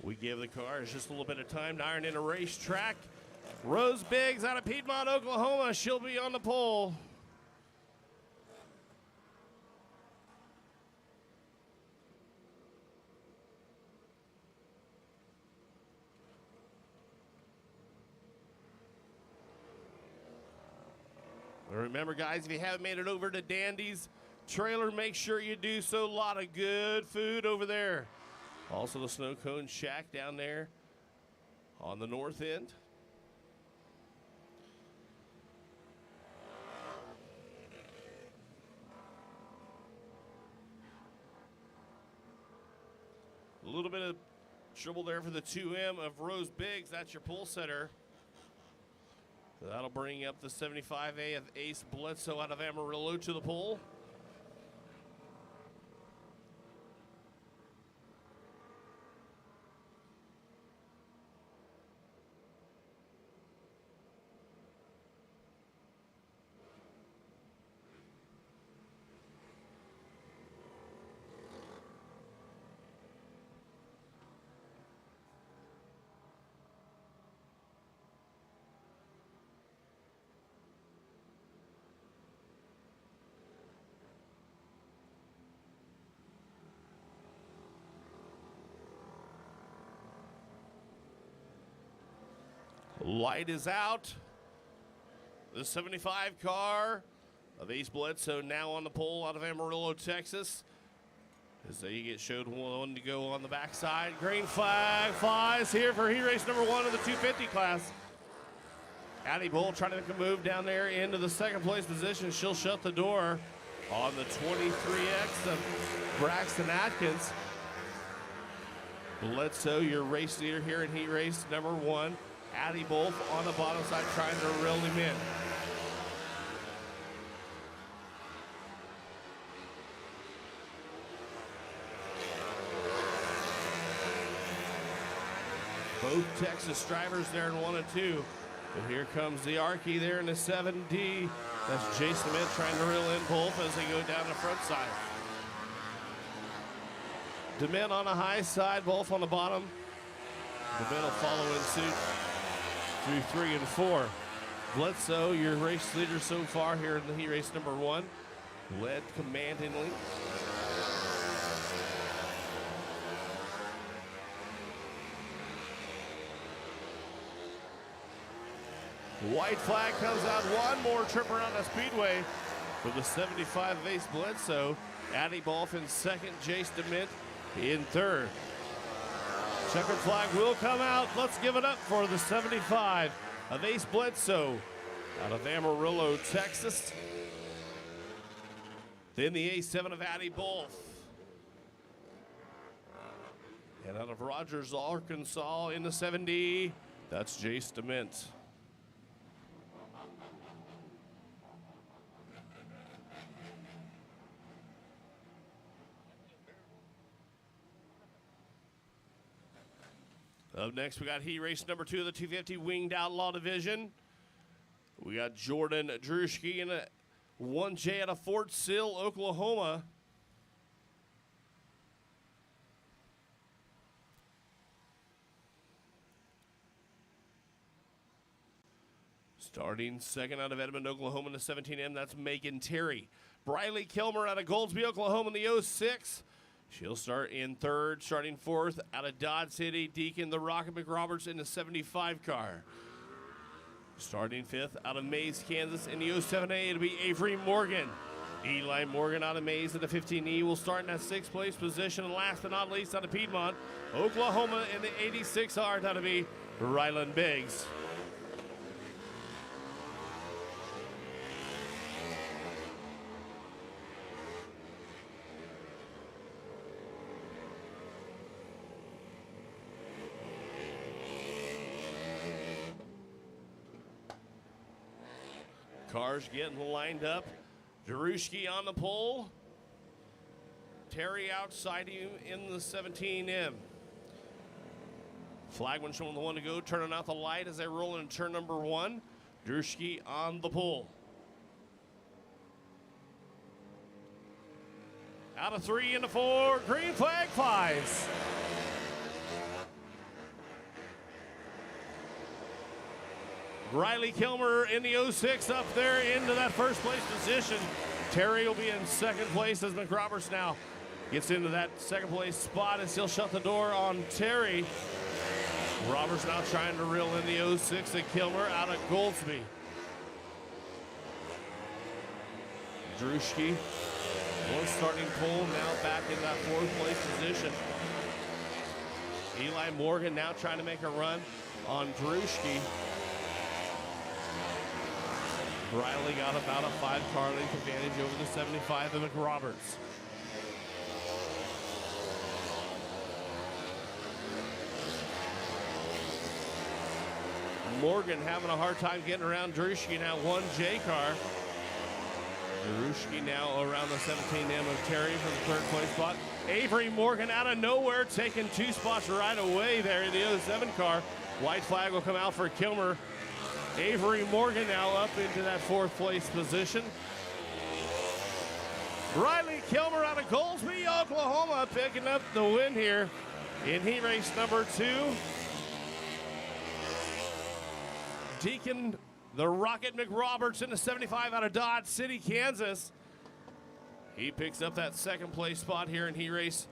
We give the cars just a little bit of time to iron in a racetrack. Rose Biggs out of Piedmont, Oklahoma. She'll be on the pole. Remember, guys, if you haven't made it over to Dandy's trailer, make sure you do so. A lot of good food over there. Also the Snow Cone Shack down there on the north end. A little bit of trouble there for the 2M of Rose Biggs. That's your pole setter. That'll bring up the 75A of Ace Bledsoe out of Amarillo to the pole. Light is out. The 75 car of Ace Bledsoe now on the pole out of Amarillo, Texas. As they get showed one to go on the backside. Green flag flies here for heat race number 1 of the 250 class. Addie Bull trying to make a move down there into the second place position. She'll shut the door on the 23X of Braxton Atkins. Bledsoe, your race leader here in heat race number 1. Addie Wolf on the bottom side trying to reel him in. Both Texas drivers there in 1 and 2. And here comes the Archie there in the 7D. That's Jason Smith trying to reel in Wolf as they go down the front side. DeMint on the high side, Wolf on the bottom. DeMint will follow in suit through 3 and 4. Bledsoe, your race leader so far here in the heat race number 1, led commandingly. White flag comes out, one more trip around the speedway for the 75 of Ace Bledsoe. Addie Bolf in second, Jace DeMint in third. Checkered flag will come out. Let's give it up for the 75 of Ace Bledsoe out of Amarillo, Texas. Then the A7 of Addie Both. And out of Rogers, Arkansas in the 7D, that's Jace DeMint. Up next, we got heat race number 2 of the 250 Winged Outlaw Division. We got Jordan Druschke in a 1J out of Fort Sill, Oklahoma. Starting second out of Edmond, Oklahoma in the 17M, that's Megan Terry. Briley Kilmer out of Goldsby, Oklahoma in the 06. She'll start in third. Starting fourth out of Dodge City, Deacon the Rocket McRoberts in the 75 car. Starting fifth out of Mays, Kansas in the 07A, it'll be Avery Morgan. Eli Morgan out of Mays in the 15E will start in that 6th place position. And last but not least out of Piedmont, Oklahoma in the 86R, that'll be Ryland Biggs. Cars getting lined up. Druschke on the pole. Terry outside him in the 17M. Flagman showing the one to go, turning out the light as they roll into turn number 1. Druschke on the pole. Out of 3 into 4, green flag flies. Riley Kilmer in the 06 up there into that first place position. Terry will be in second place as McRoberts now gets into that second place spot and still shut the door on Terry. Roberts now trying to reel in the 06 and Kilmer out of Goldsby. Druschke, one starting pole, now back in that 4th place position. Eli Morgan now trying to make a run on Druschke. Riley got about a 5-car length advantage over the 75 of McRoberts. Morgan having a hard time getting around Druschke, now 1J car. Druschke now around the 17M of Terry for the 3rd place spot. Avery Morgan out of nowhere taking 2 spots right away there in the 07 car. White flag will come out for Kilmer. Avery Morgan now up into that 4th place position. Riley Kilmer out of Goldsby, Oklahoma, picking up the win here in heat race number 2. Deacon the Rocket McRoberts in the 75 out of Dodge City, Kansas. He picks up that 2nd place spot here in heat race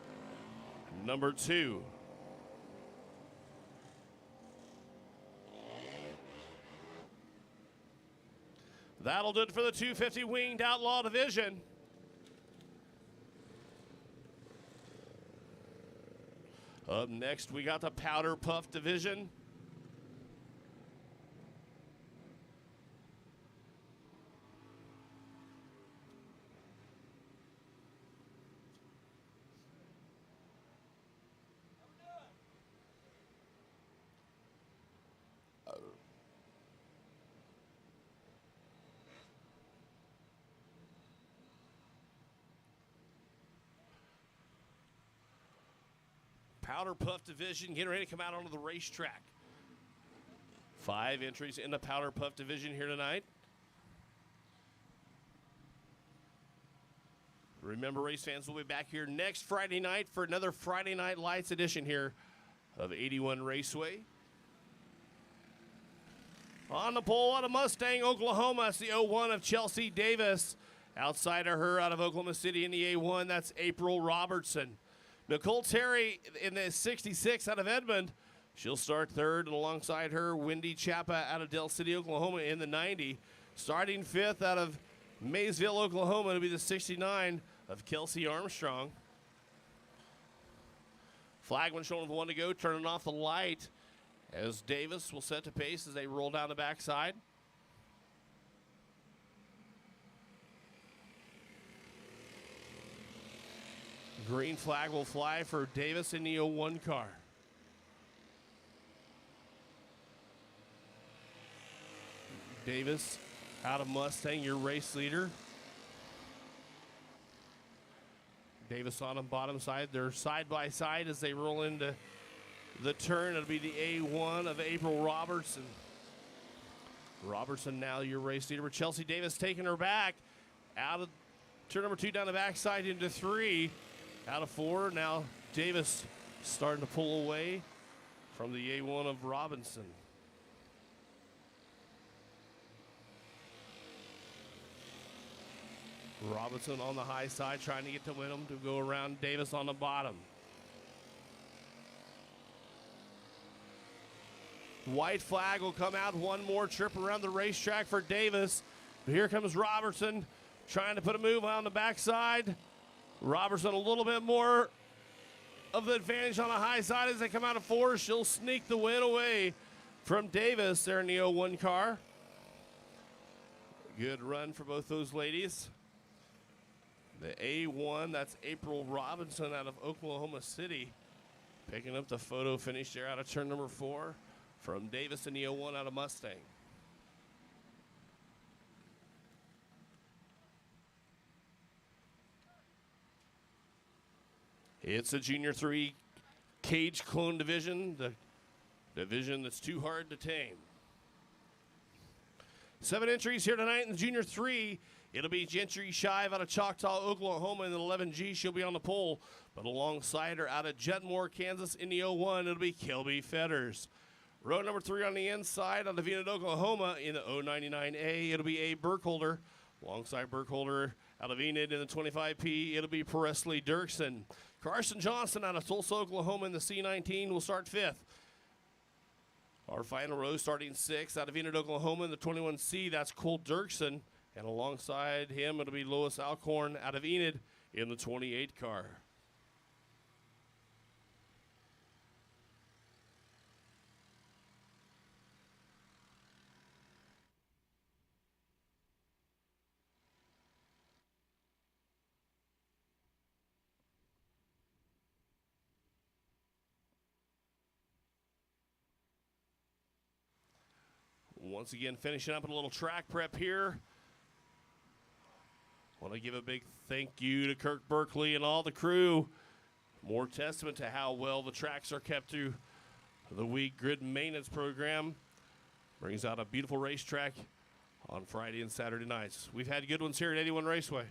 number 2. That'll do it for the 250 Winged Outlaw Division. Up next, we got the Powder Puff Division. Powder Puff Division getting ready to come out onto the racetrack. 5 entries in the Powder Puff Division here tonight. Remember, race fans, we'll be back here next Friday night for another Friday Night Lights edition here of 81 Raceway. On the pole out of Mustang, Oklahoma, it's the 01 of Chelsea Davis. Outside of her out of Oklahoma City in the A1, that's April Robertson. Nicole Terry in the 66 out of Edmond. She'll start 3rd, and alongside her, Wendy Chapa out of Del City, Oklahoma in the 90. Starting 5th out of Maysville, Oklahoma, to be the 69 of Kelsey Armstrong. Flagman showing the one to go, turning off the light as Davis will set the pace as they roll down the backside. Green flag will fly for Davis in the 01 car. Davis out of Mustang, your race leader. Davis on the bottom side. They're side by side as they roll into the turn. It'll be the A1 of April Robertson. Robertson now your race leader. Chelsea Davis taking her back out of turn number 2 down the backside into 3. Out of 4. Now Davis starting to pull away from the A1 of Robinson. Robinson on the high side trying to get to Wyndham to go around Davis on the bottom. White flag will come out. One more trip around the racetrack for Davis. But here comes Robertson trying to put a move on the backside. Robertson a little bit more of the advantage on the high side as they come out of 4. She'll sneak the win away from Davis there in the 01 car. Good run for both those ladies. The A1, that's April Robinson out of Oklahoma City, picking up the photo finish there out of turn number 4 from Davis in the 01 out of Mustang. It's the Junior 3 cage clone division, the division that's too hard to tame. 7 entries here tonight in the Junior 3. It'll be Gentry Shive out of Choctaw, Oklahoma in the 11G. She'll be on the pole. But alongside her out of Jetmore, Kansas in the 01, it'll be Kelby Fetters. Row number 3 on the inside out of Enid, Oklahoma in the 099A. It'll be A. Burkholder. Alongside Burkholder out of Enid in the 25P, it'll be Presley Dirksen. Carson Johnson out of Tulsa, Oklahoma in the C19 will start 5th. Our final row starting 6th out of Enid, Oklahoma in the 21C. That's Cole Dirksen. And alongside him, it'll be Lois Alcorn out of Enid in the 28 car. Once again, finishing up a little track prep here. Want to give a big thank you to Kirk Berkeley and all the crew. More testament to how well the tracks are kept through the week grid maintenance program. Brings out a beautiful racetrack on Friday and Saturday nights. We've had good ones here at 81 Raceway.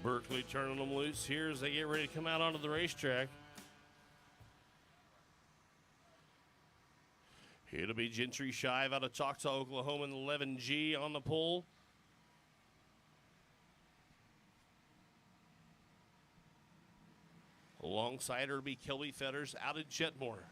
Berkeley turning them loose here as they get ready to come out onto the racetrack. It'll be Gentry Shive out of Choctaw, Oklahoma in the 11G on the pole. Alongside her will be Kelby Fetters out of Jetmore.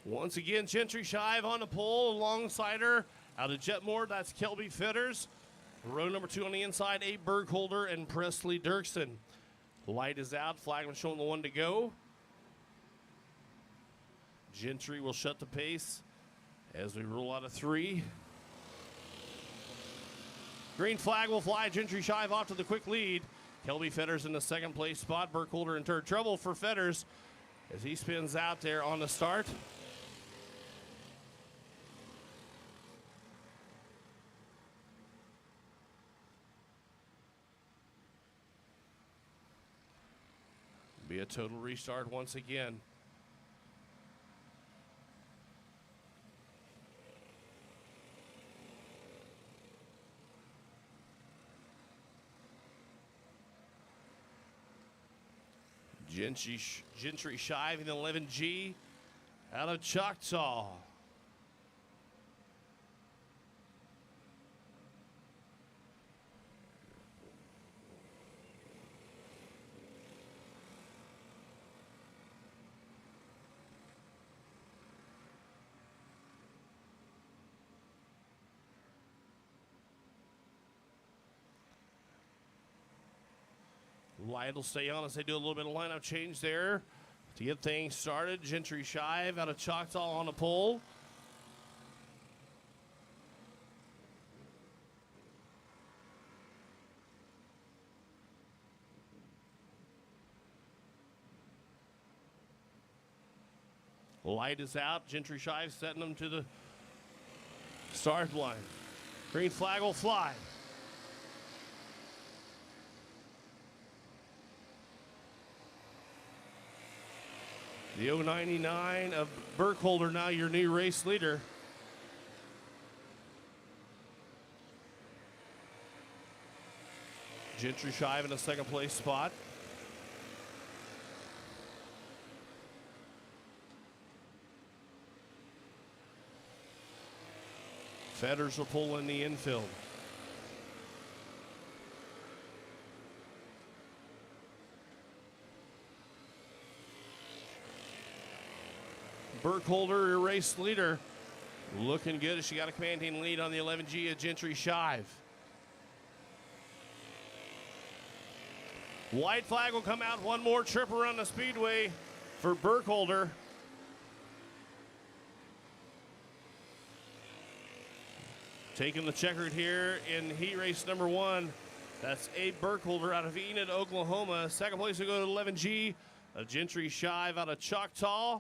Once again, Gentry Shive on the pole alongside her. Out of Jetmore, that's Kelby Fetters. Row number 2 on the inside, A. Bergholder and Presley Dirksen. Light is out, flagman showing the 1 to go. Gentry will shut the pace as we roll out of 3. Green flag will fly, Gentry Shive off to the quick lead. Kelby Fetters in the 2nd place spot. Bergholder in third. Trouble for Fetters as he spins out there on the start. a total restart once again. Gentry Shive in the 11G out of Choctaw. Light will stay on as they do a little bit of lineup change there to get things started. Gentry Shive out of Choctaw on the pole. Light is out. Gentry Shive setting them to the start line. Green flag will fly. The 099 of Burkholder, now your new race leader. Gentry Shive in a second place spot. Fetters will pull in the infield. Burkholder, your race leader, looking good as she got a commanding lead on the 11G of Gentry Shive. White flag will come out. One more trip around the speedway for Burkholder. Taking the checkered here in heat race number 1. That's Abe Burkholder out of Enid, Oklahoma. Second place will go to 11G of Gentry Shive out of Choctaw.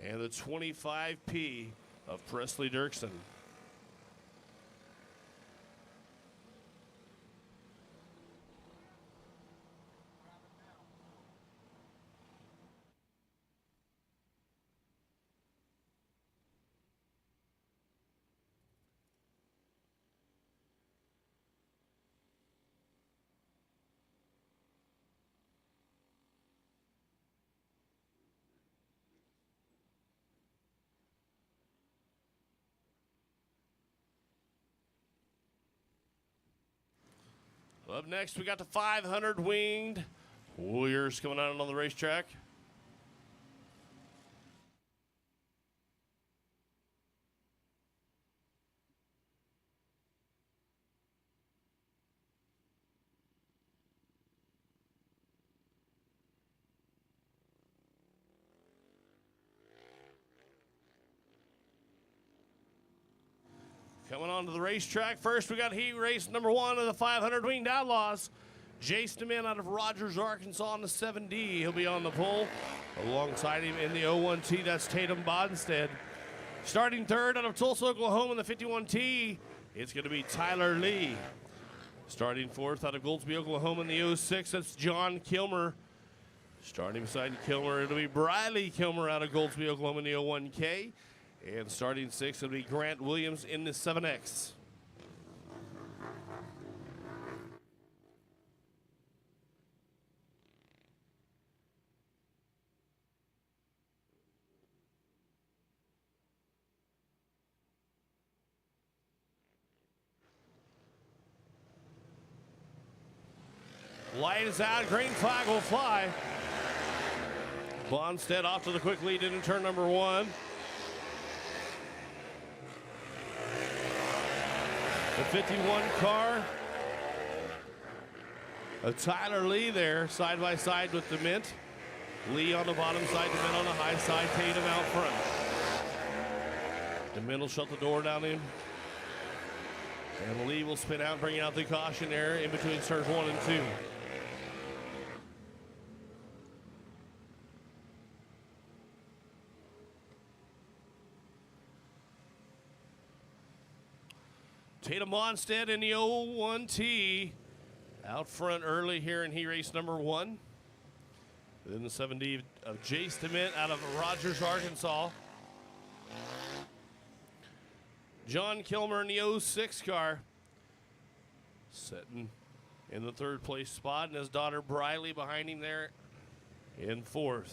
And the 25P of Presley Dirksen. Up next, we got the 500 winged Warriors coming out on the racetrack. Coming on to the racetrack. First, we got heat race number 1 of the 500 Winged Outlaws. Jason DeMint out of Rogers, Arkansas on the 7D. He'll be on the pole. Alongside him in the 01T, that's Tatum Bonstead. Starting third out of Tulsa, Oklahoma in the 51T, it's going to be Tyler Lee. Starting fourth out of Goldsby, Oklahoma in the 06, that's John Kilmer. Starting beside Kilmer, it'll be Briley Kilmer out of Goldsby, Oklahoma in the 01K. And starting sixth, it'll be Grant Williams in the 7X. Light is out, green flag will fly. Bonstead off to the quick lead into turn number 1. The 51 car of Tyler Lee there, side by side with DeMint. Lee on the bottom side, DeMint on the high side, Tatum out front. DeMint will shut the door down in. And Lee will spin out, bringing out the caution there in between turns 1 and 2. Tatum Bonstead in the 01T Out front early here in heat race number 1. Then the 7D of Jace DeMint out of Rogers, Arkansas. John Kilmer in the 06 car. Sitting in the 3rd place spot, and his daughter Briley behind him there in 4th.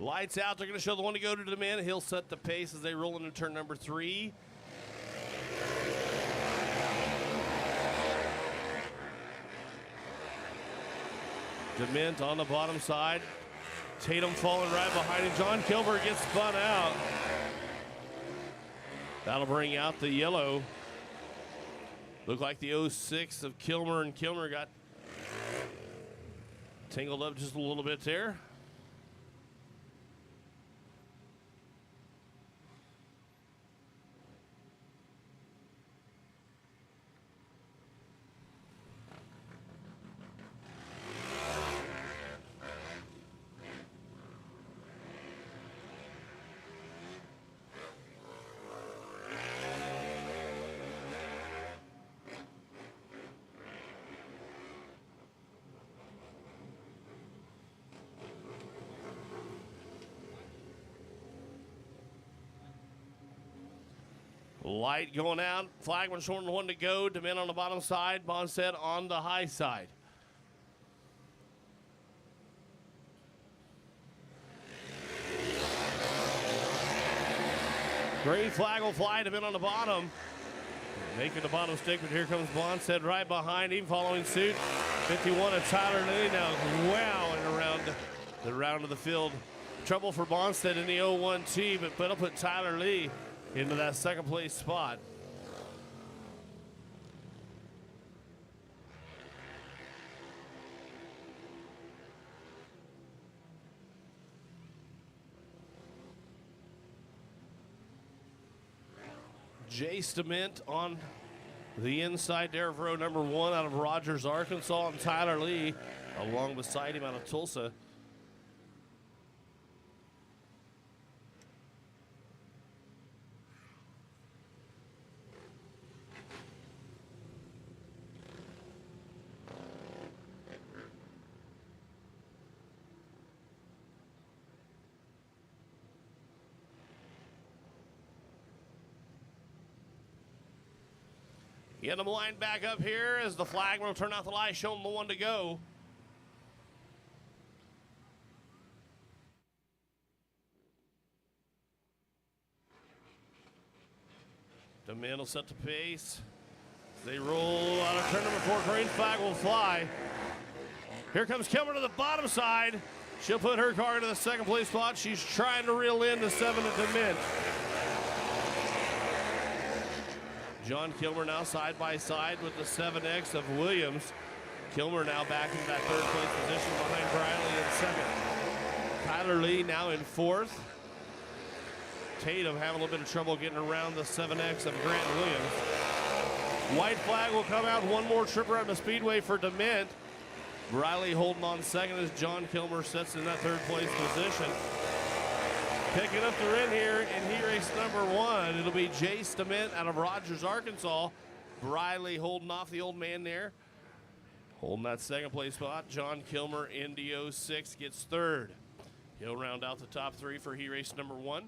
Lights out. They're going to show the one to go to DeMint. He'll set the pace as they roll into turn number 3. DeMint on the bottom side. Tatum falling right behind him. John Kilmer gets spun out. That'll bring out the yellow. Looked like the 06 of Kilmer, and Kilmer got tangled up just a little bit there. Light going out. Flagman showing the one to go. DeMint on the bottom side. Bonstead on the high side. Green flag will fly. DeMint on the bottom. Making the bottom stick, but here comes Bonstead right behind him, following suit. 51 of Tyler Lee now wowing around the round of the field. Trouble for Bonstead in the 01T, but that'll put Tyler Lee into that 2nd place spot. Jace DeMint on the inside there of row number 1 out of Rogers, Arkansas, and Tyler Lee along beside him out of Tulsa. Get them lined back up here as the flag will turn out the light, show them the one to go. DeMint will set the pace. They roll out of turn number 4. Green flag will fly. Here comes Kilmer to the bottom side. She'll put her car into the 2nd place spot. She's trying to reel in the 7 at DeMint. John Kilmer now side by side with the 7X of Williams. Kilmer now back in that 3rd place position behind Briley in 2nd. Tyler Lee now in 4th. Tatum having a little bit of trouble getting around the 7X of Grant Williams. White flag will come out. One more trip around the speedway for DeMint. Briley holding on 2nd as John Kilmer sits in that 3rd place position. Picking up the win here in heat race number 1. It'll be Jace DeMint out of Rogers, Arkansas. Briley holding off the old man there. Holding that 2nd place spot. John Kilmer in the 06 gets 3rd. He'll round out the top 3 for heat race number 1.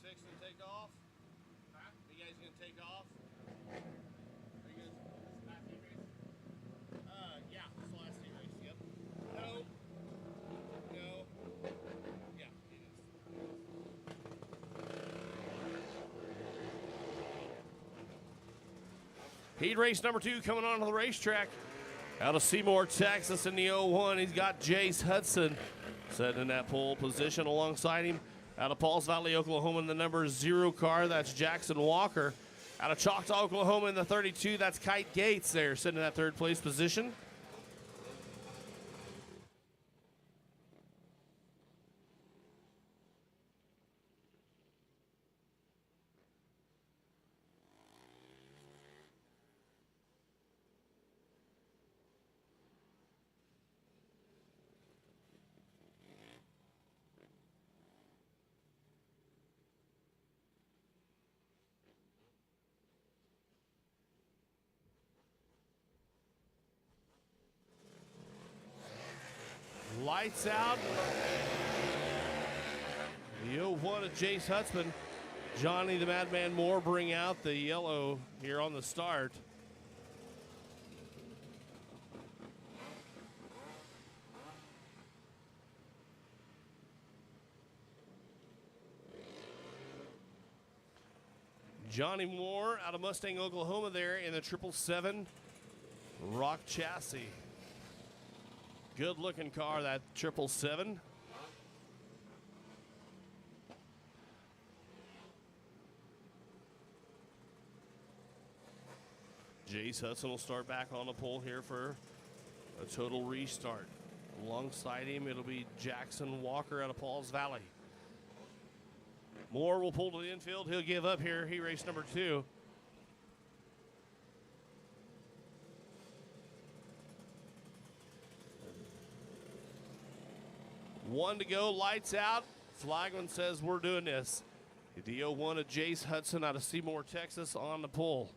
Fixing to take off? Huh? You guys gonna take off? Are you guys this last heat race? Yeah, this last heat race, yep. No. Yeah, it is. Heat race number 2 coming onto the racetrack. Out of Seymour, Texas in the 01, he's got Jace Hudson Setting in that pole position alongside him out of Pauls Valley, Oklahoma, in the number 0 car, that's Jackson Walker. Out of Choctaw, Oklahoma, in the 32, that's Kite Gates there, sitting in that 3rd place position. Lights out. The 0-1 of Jace Hutzman. Johnny the Madman Moore bring out the yellow here on the start. Johnny Moore out of Mustang, Oklahoma there in the 777 Rock chassis. Good looking car, that 777. Jace Hudson will start back on the pole here for a total restart. Alongside him, it'll be Jackson Walker out of Pauls Valley. Moore will pull to the infield. He'll give up here. He raced number 2. One to go, lights out. Flagman says we're doing this. The 0-1 of Jace Hudson out of Seymour, Texas on the pole.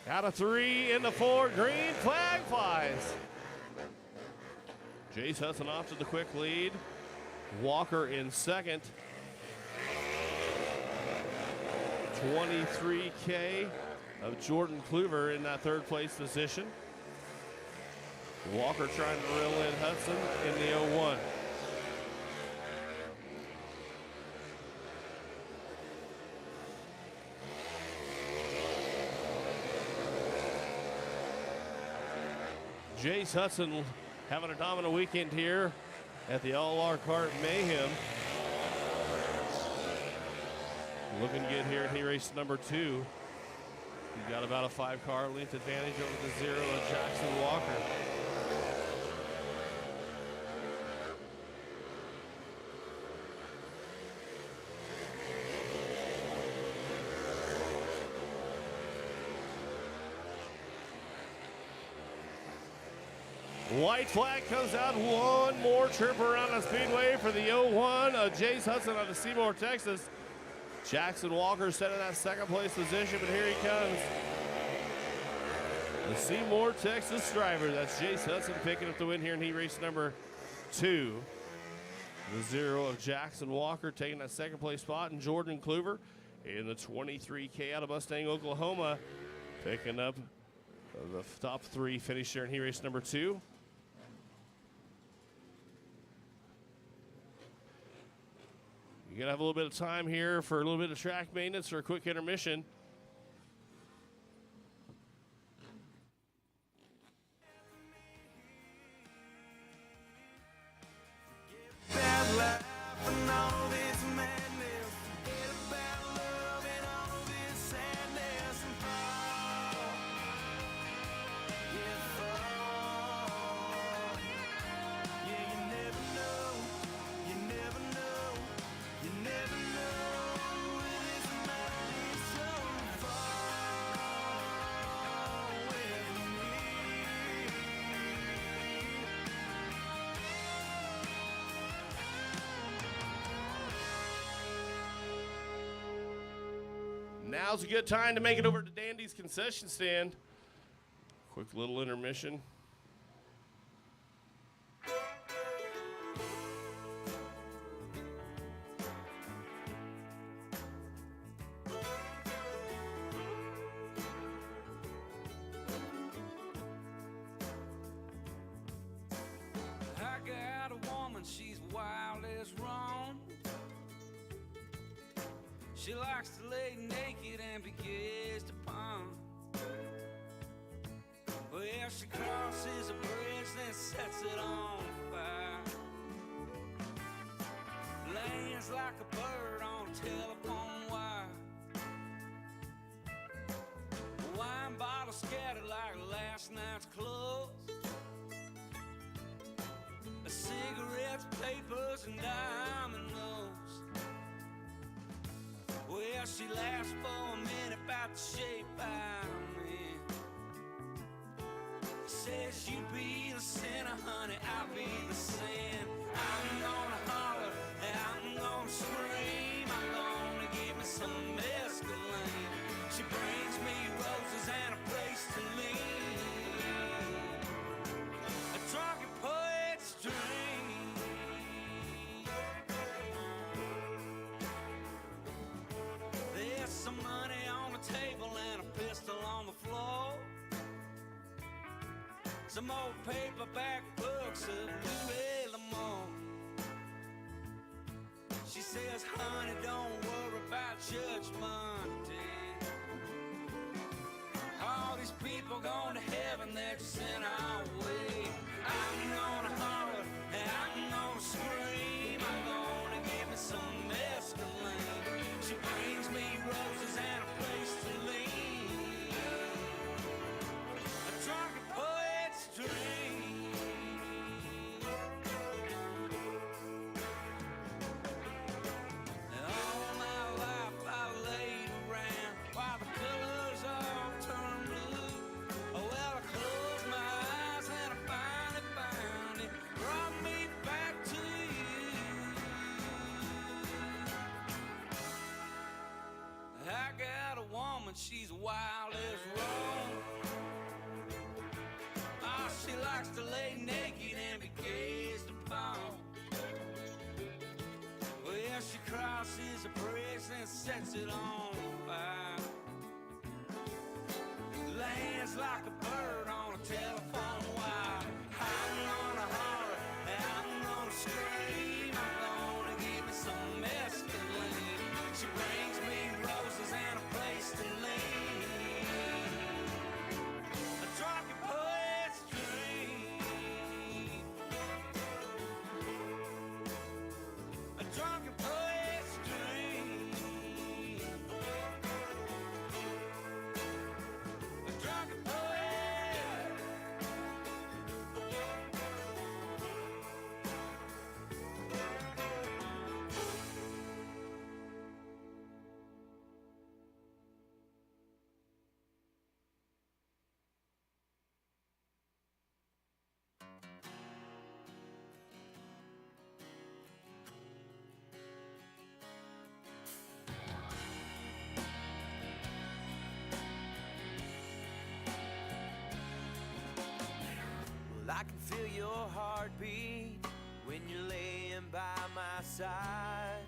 Out of 3 in the 4, green flag flies. Jace Hudson off to the quick lead. Walker in second. 23K of Jordan Kluver in that 3rd place position. Walker trying to reel in Hudson in the 0-1. Jace Hudson having a dominant weekend here at the All-Our-Kart Mayhem. Looking good here. He raced number 2. He's got about a 5-car length advantage over the 0 of Jackson Walker. White flag comes out. One more trip around the speedway for the 0-1 of Jace Hudson out of Seymour, Texas. Jackson Walker set in that 2nd place position, but here he comes. The Seymour, Texas driver. That's Jace Hudson picking up the win here, and he raced number 2. The 0 of Jackson Walker taking that 2nd place spot, and Jordan Kluver in the 23K out of Mustang, Oklahoma, picking up the top 3 finish there, and he raced number 2. You're going to have a little bit of time here for a little bit of track maintenance or a quick intermission. Now's a good time to make it over to Dandy's concession stand. Quick little intermission. I got a woman, she's wild as wrong. She likes to lay naked and be kissed upon. Well, Well, she crosses a bridge, then sets it on fire. Lands like a bird on a telephone wire. Wine bottles scattered like last night's clothes. Cigarettes, papers, and diamond notes. Well, she laughs for a minute about the shape I'm in. Says you be the sinner, honey, I'll be the sin. I'm gonna holler, and I'm gonna scream. I'm gonna give me some mescaline. She brings me roses and a place to lean. A drunken poet's dream. There's some money on the table and a pistol on the floor. Some old paperback books of Louis L'Amour. She says, honey, don't worry about Judge Monday. All these people going to heaven, they're just in our way. I'm gonna holler and I'm gonna scream. I'm gonna give me some mescaline. She brings me roses and a place to lean. A drunken poet's dream. All my life I laid around while the colors all turned blue. Oh, well, I closed my eyes and I finally found it. Brought me back to you. I got a woman, she's wild as wrong. Oh, she likes to lay naked and be gazed upon. Well, she crosses a bridge and sets it on fire. Lands like a bird on a telephone wire. I'm gonna holler and I'm gonna scream. I'm gonna give me some mescaline. She brings me roses and a place to lean. A drunken poet's dream. A drunken poet's dream. A drunken poet. Well, I can feel your heartbeat when you're laying by my side.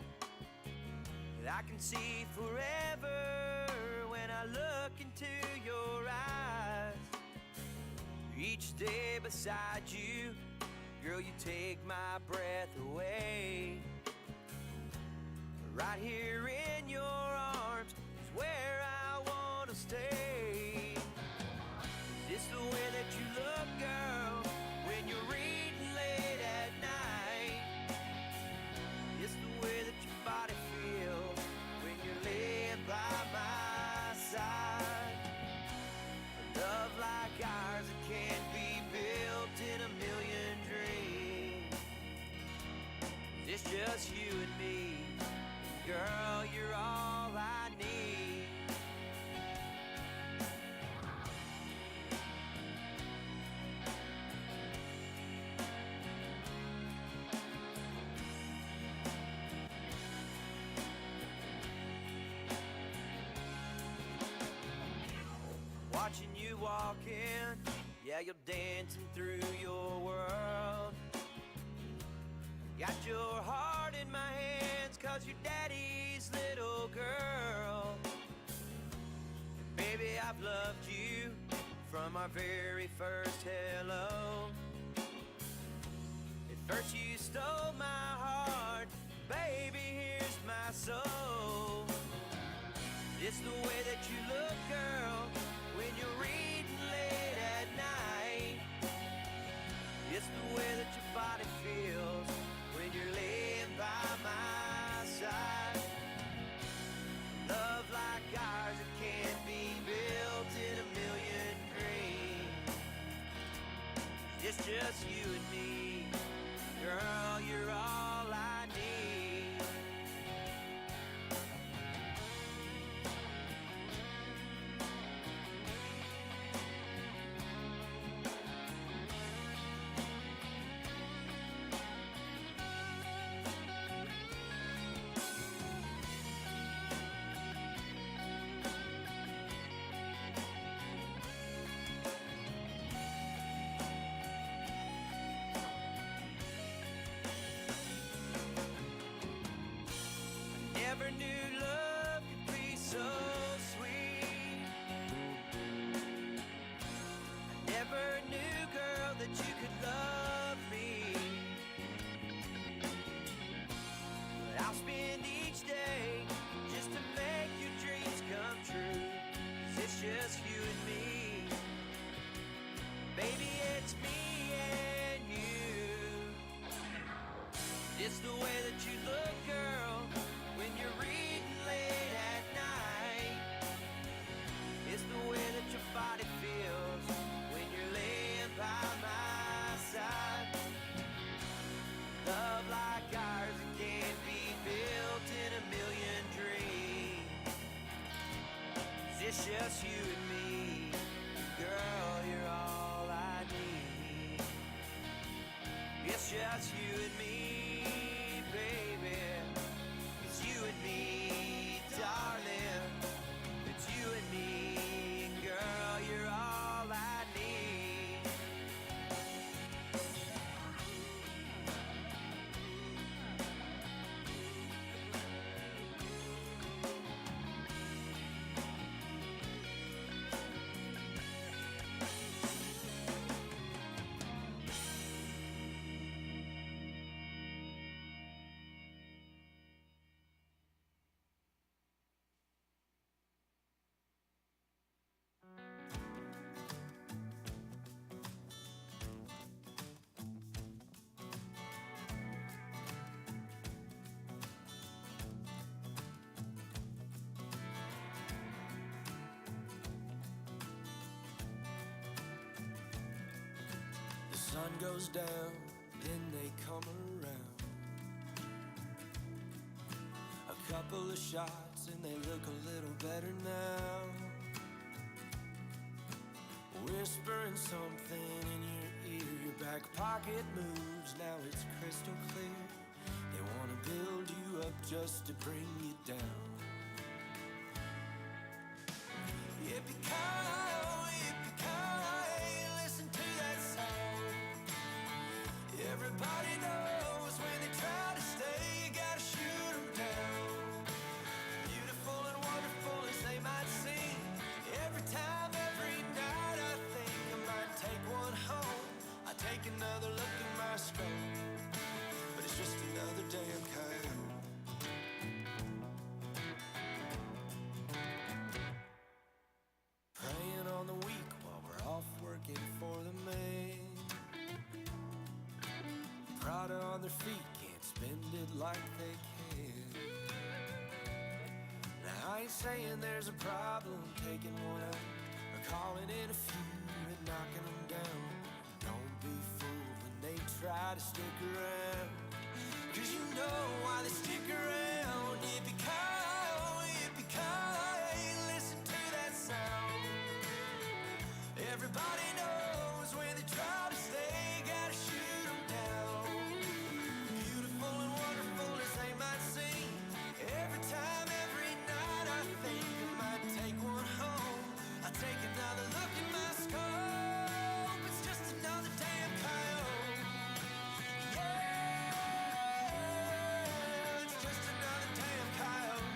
And I can see forever when I look into your eyes. Each day beside you, girl, you take my breath away. Right here in your arms is where I wanna stay. Is this the way that you look, girl, when you're reading late at night? Is the way that your body feels when you're laying by my side? A love like ours, it can't be built in a million dreams. It's just you and me. Girl, you're all I need. Watching you walking, yeah, you're dancing through your world. Got your heart in my hands, 'cause you're daddy's little girl. Baby, I've loved you from our very first hello. At first you stole my heart, baby, here's my soul. It's the way that you look, girl, when you're reading late at night. It's just you and me. Girl, you're all I need. Never knew love could be so sweet. I never knew, girl, that you could love me. But I'll spend each day just to make your dreams come true. 'Cause it's just you and me. Baby, it's me and you. It's the way that you look, girl, when you're reading late at night. It's the way that your body feels when you're laying by my side. Love like ours, it can't be built in a million dreams. It's just you and me. Girl, you're all I need. It's just you and me, baby. It's you and me, darling. It's you and me, girl, you're all I need. The sun goes down, then they come around. A couple of shots and they look a little better now. Whispering something in your ear, your back pocket moves, now it's crystal clear. They wanna build you up just to bring you down. Yippee-ki-yo, yippee-ki-yo, listen to that sound. Everybody knows when they try to stay, you gotta shoot them down. Beautiful and wonderful as they might seem, every time, every night I think I might take one home. I take another look in my scope, but it's just another damn coyote. Praying on the week while we're off working for the man. Proud on their feet, can't spend it like they can. Now I ain't saying there's a problem taking one out, or calling in a few and knocking them down. Don't be fooled when they try to stick around, 'cause you know why they stick around. Yippee-ki-yo, yippee-ki-yo, listen to that sound. Everybody knows when they try to stay, gotta shoot them down. Beautiful and wonderful as they might seem, every time, every night I think I might take one home. I take another look in my scope, it's just another damn coyote. Yeah, it's just another damn coyote.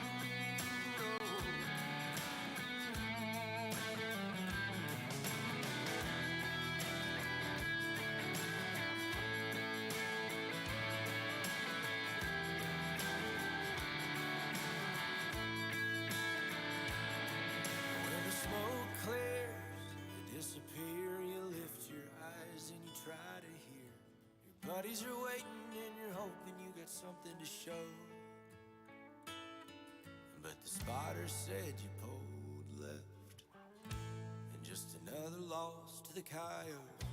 When the smoke clears, you disappear, you lift your eyes and you try to hear. Your buddies are waiting and you're hoping you got something to show. But the spotter said you pulled left, and just another loss to the coyote.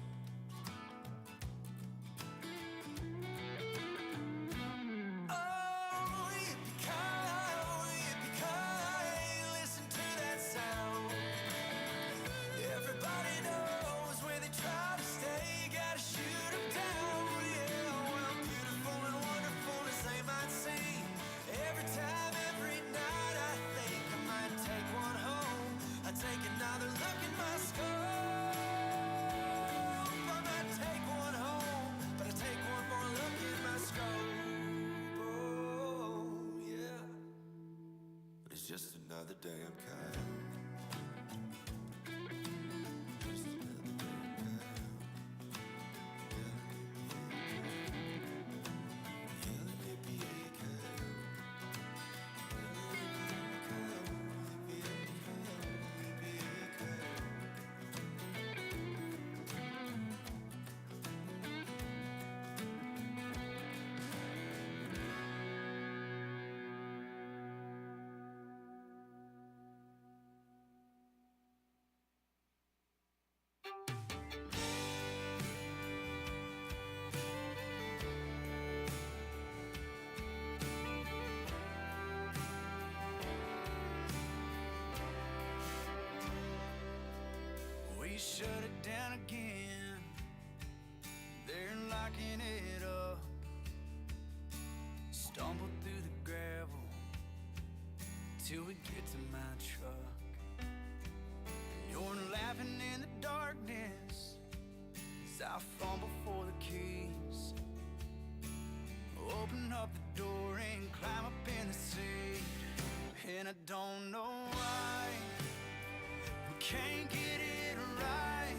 just another day I'm Kyle. Just another day I'm Kyle. Yelling yippee Kyle. We shut it down again. They're locking it up. Stumble through the gravel till we get to my truck. You're laughing in the darkness as I fumble for the keys. Open up the door and climb up in the seat. And I don't know why we can't get it right.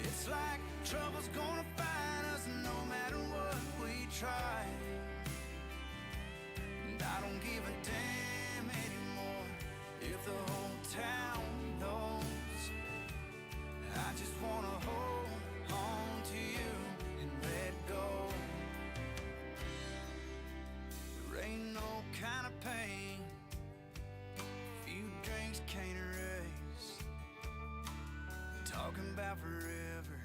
It's like trouble's gonna find us no matter what we try. And I don't give a damn anymore if the whole town knows. I just wanna hold on to you and let go. There ain't no kind of pain few drinks can't erase. Talking about forever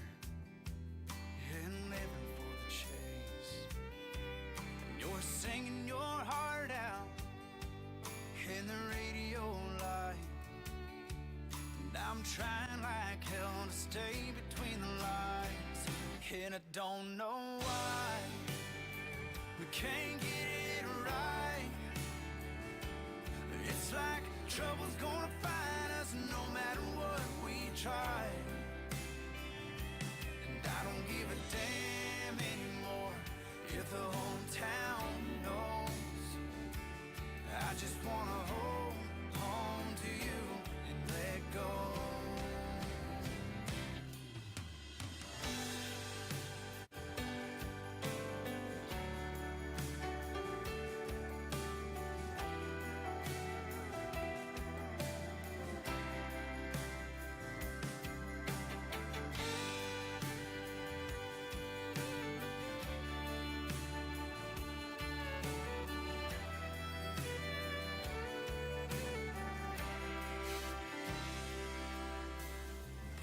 and living for the chase. And you're singing your heart out in the radio light. And I'm trying like hell to stay between the lines. And I don't know why we can't get it right. It's like trouble's gonna find us no matter what we try. And I don't give a damn anymore if the whole town knows. I just wanna hold on to you and let go.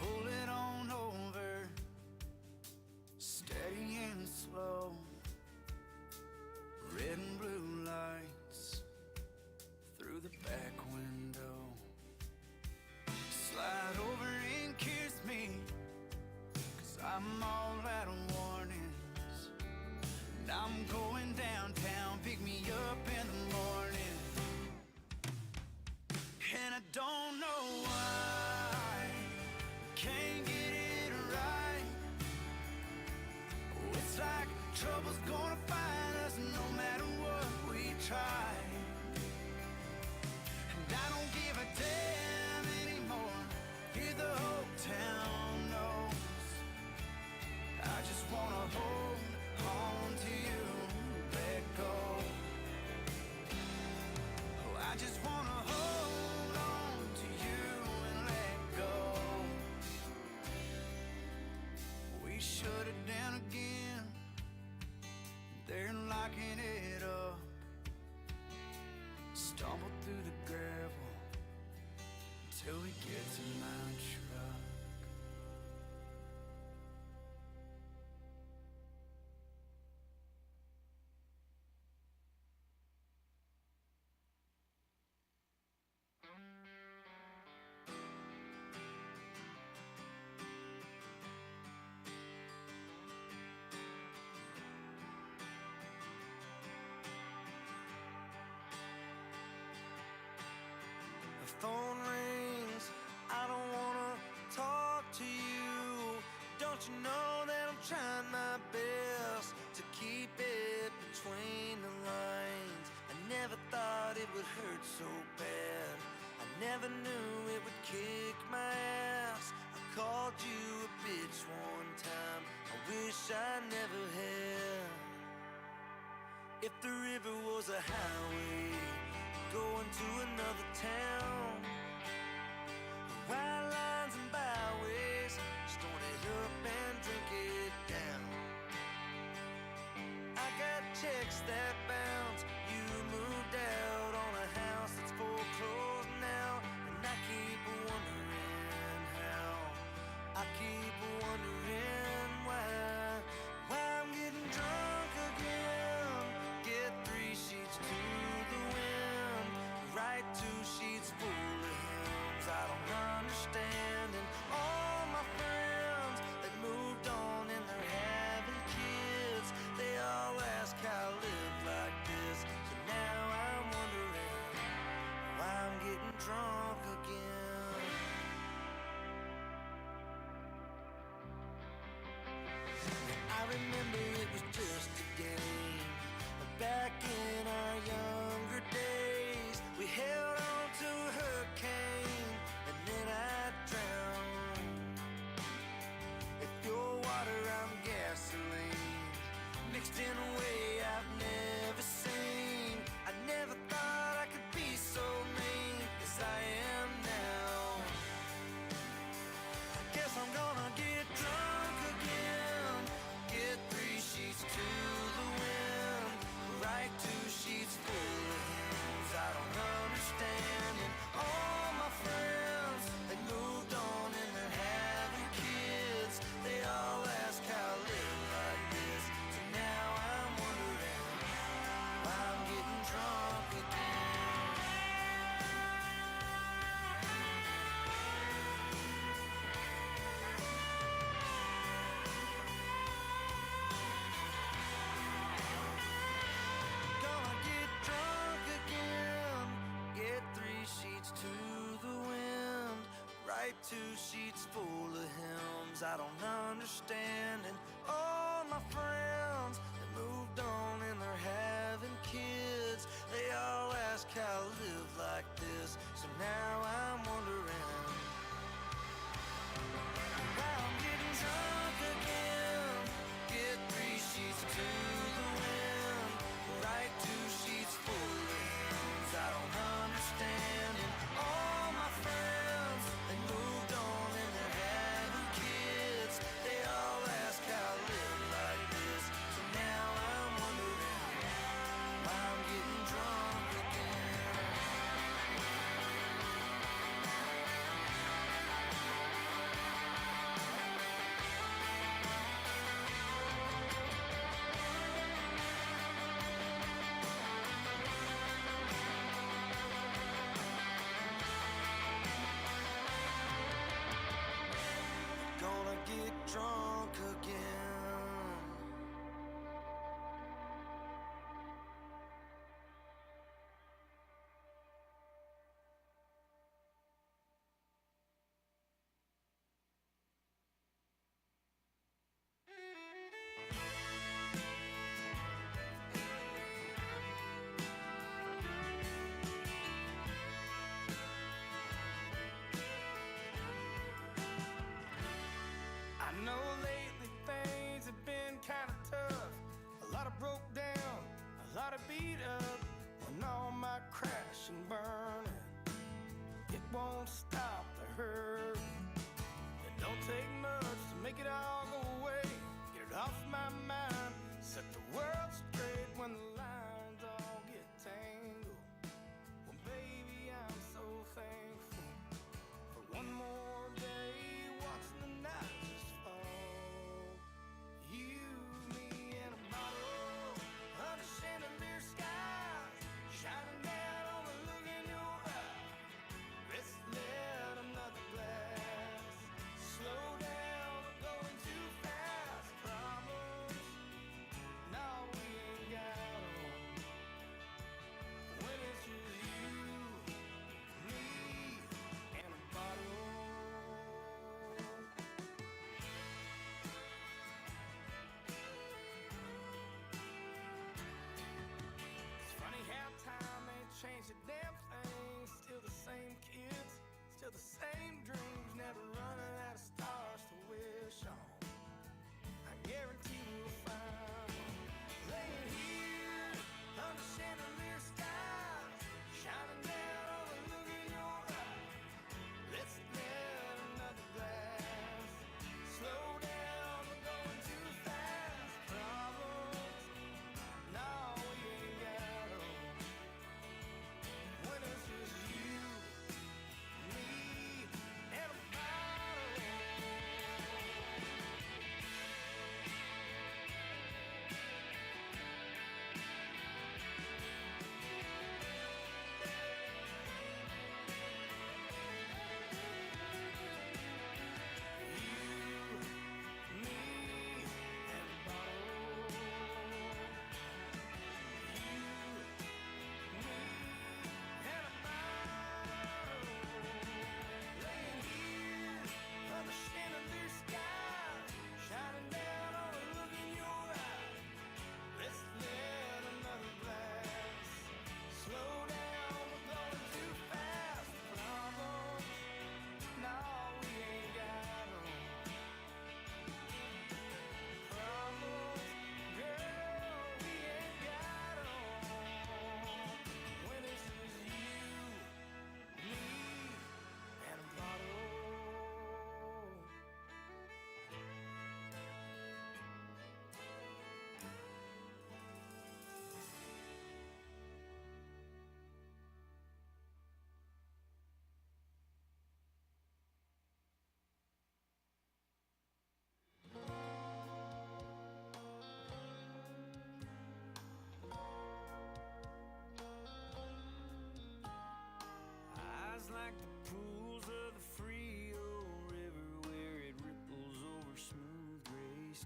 Pull it on over, steady and slow. Red and blue lights through the back window. Slide over and kiss me, 'cause I'm all out of warnings. And I'm going downtown, pick me up in the morning. And I don't know why can't get it right. Oh, it's like trouble's gonna find us no matter what we try. And I don't give a damn anymore if the whole town knows. I just wanna hold on to you, let go. Oh, I just wanna hold on to you and let go. We shut it down again. They're locking it up. Stumble through the gravel till we get to my truck. The phone rings, I don't wanna talk to you. Don't you know that I'm trying my best to keep it between the lines? I never thought it would hurt so bad. I never knew it would kick my ass. I called you a bitch one time. I wish I never had. If the river was a highway going to another town, wild lines and byways, stone it up and drink it down. I got checks that bounce. You moved out on a house that's foreclosed now, and I keep wondering how. I keep wondering why I'm getting drunk again. Get 3 sheets to the wind, write 2 sheets full of hymns I don't understand. And all my friends that moved on and they're having kids, they all ask how I live like this. So now I'm wondering why I'm getting drunk again. I remember it was just a game. Back in our younger days, we held on to a hurricane, and then I drowned. If you're water, I'm gasoline, mixed in a way I've never seen. I never thought I could be so mean as I am now. I guess I'm gonna get drunk again. Get 3 sheets to the wind, write 2 sheets full of hymns I don't understand. And all my friends, they moved on and they're having kids, they all ask how I live like this. So now I'm wondering why I'm getting drunk again. Gonna get drunk again. Get 3 sheets to the wind, write 2 sheets full of hymns I don't understand. And all my friends that moved on and they're having kids, they all ask how I live like this. So now I'm wondering why I'm getting drunk again. Get 3 sheets to the wind, write 2 sheets full of hymns I don't understand. And all my friends, they moved on and they're having kids, they all ask how I live like this. So now I'm wondering why I'm getting drunk again.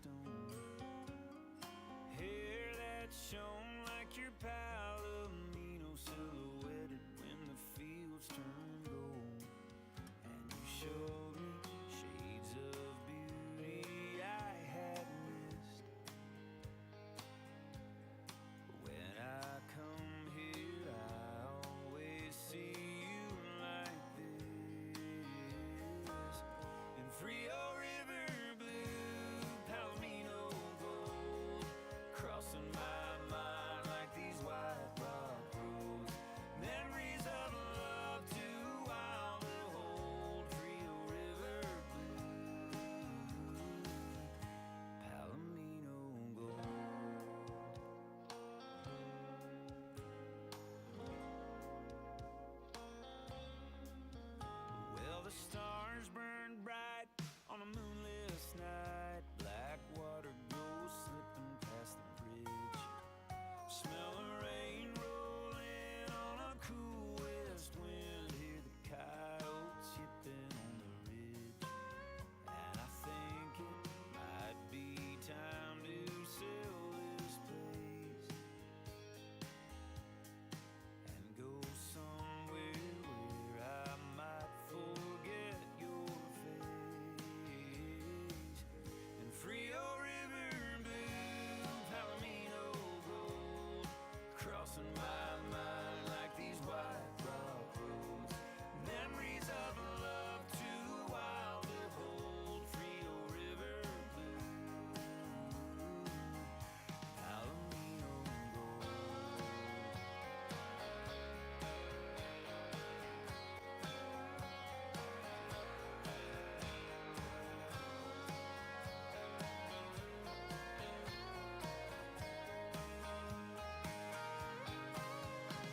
stone. Hair that shone like your palomino, silhouetted when the fields turn gold. And you showed me shades of beauty I had missed. When I come here, I always see you like this. In Frio River blue, Palomino gold, crossing my mind like these white rock roads. Memories of love too wild to hold. Frio River blue, Palomino gold. Well, the stars burned bright on a moonless night. Black water goes slipping past the bridge. Smell the rain rolling on a cool west wind. Hear the coyotes yipping on the ridge. And I think it might be time to sell this place and go somewhere where I might forget your face. And Frio River blue, Palomino gold, crossing my mind like these white rock roads. Memories of love too wild to hold. Frio River blue, Palomino gold.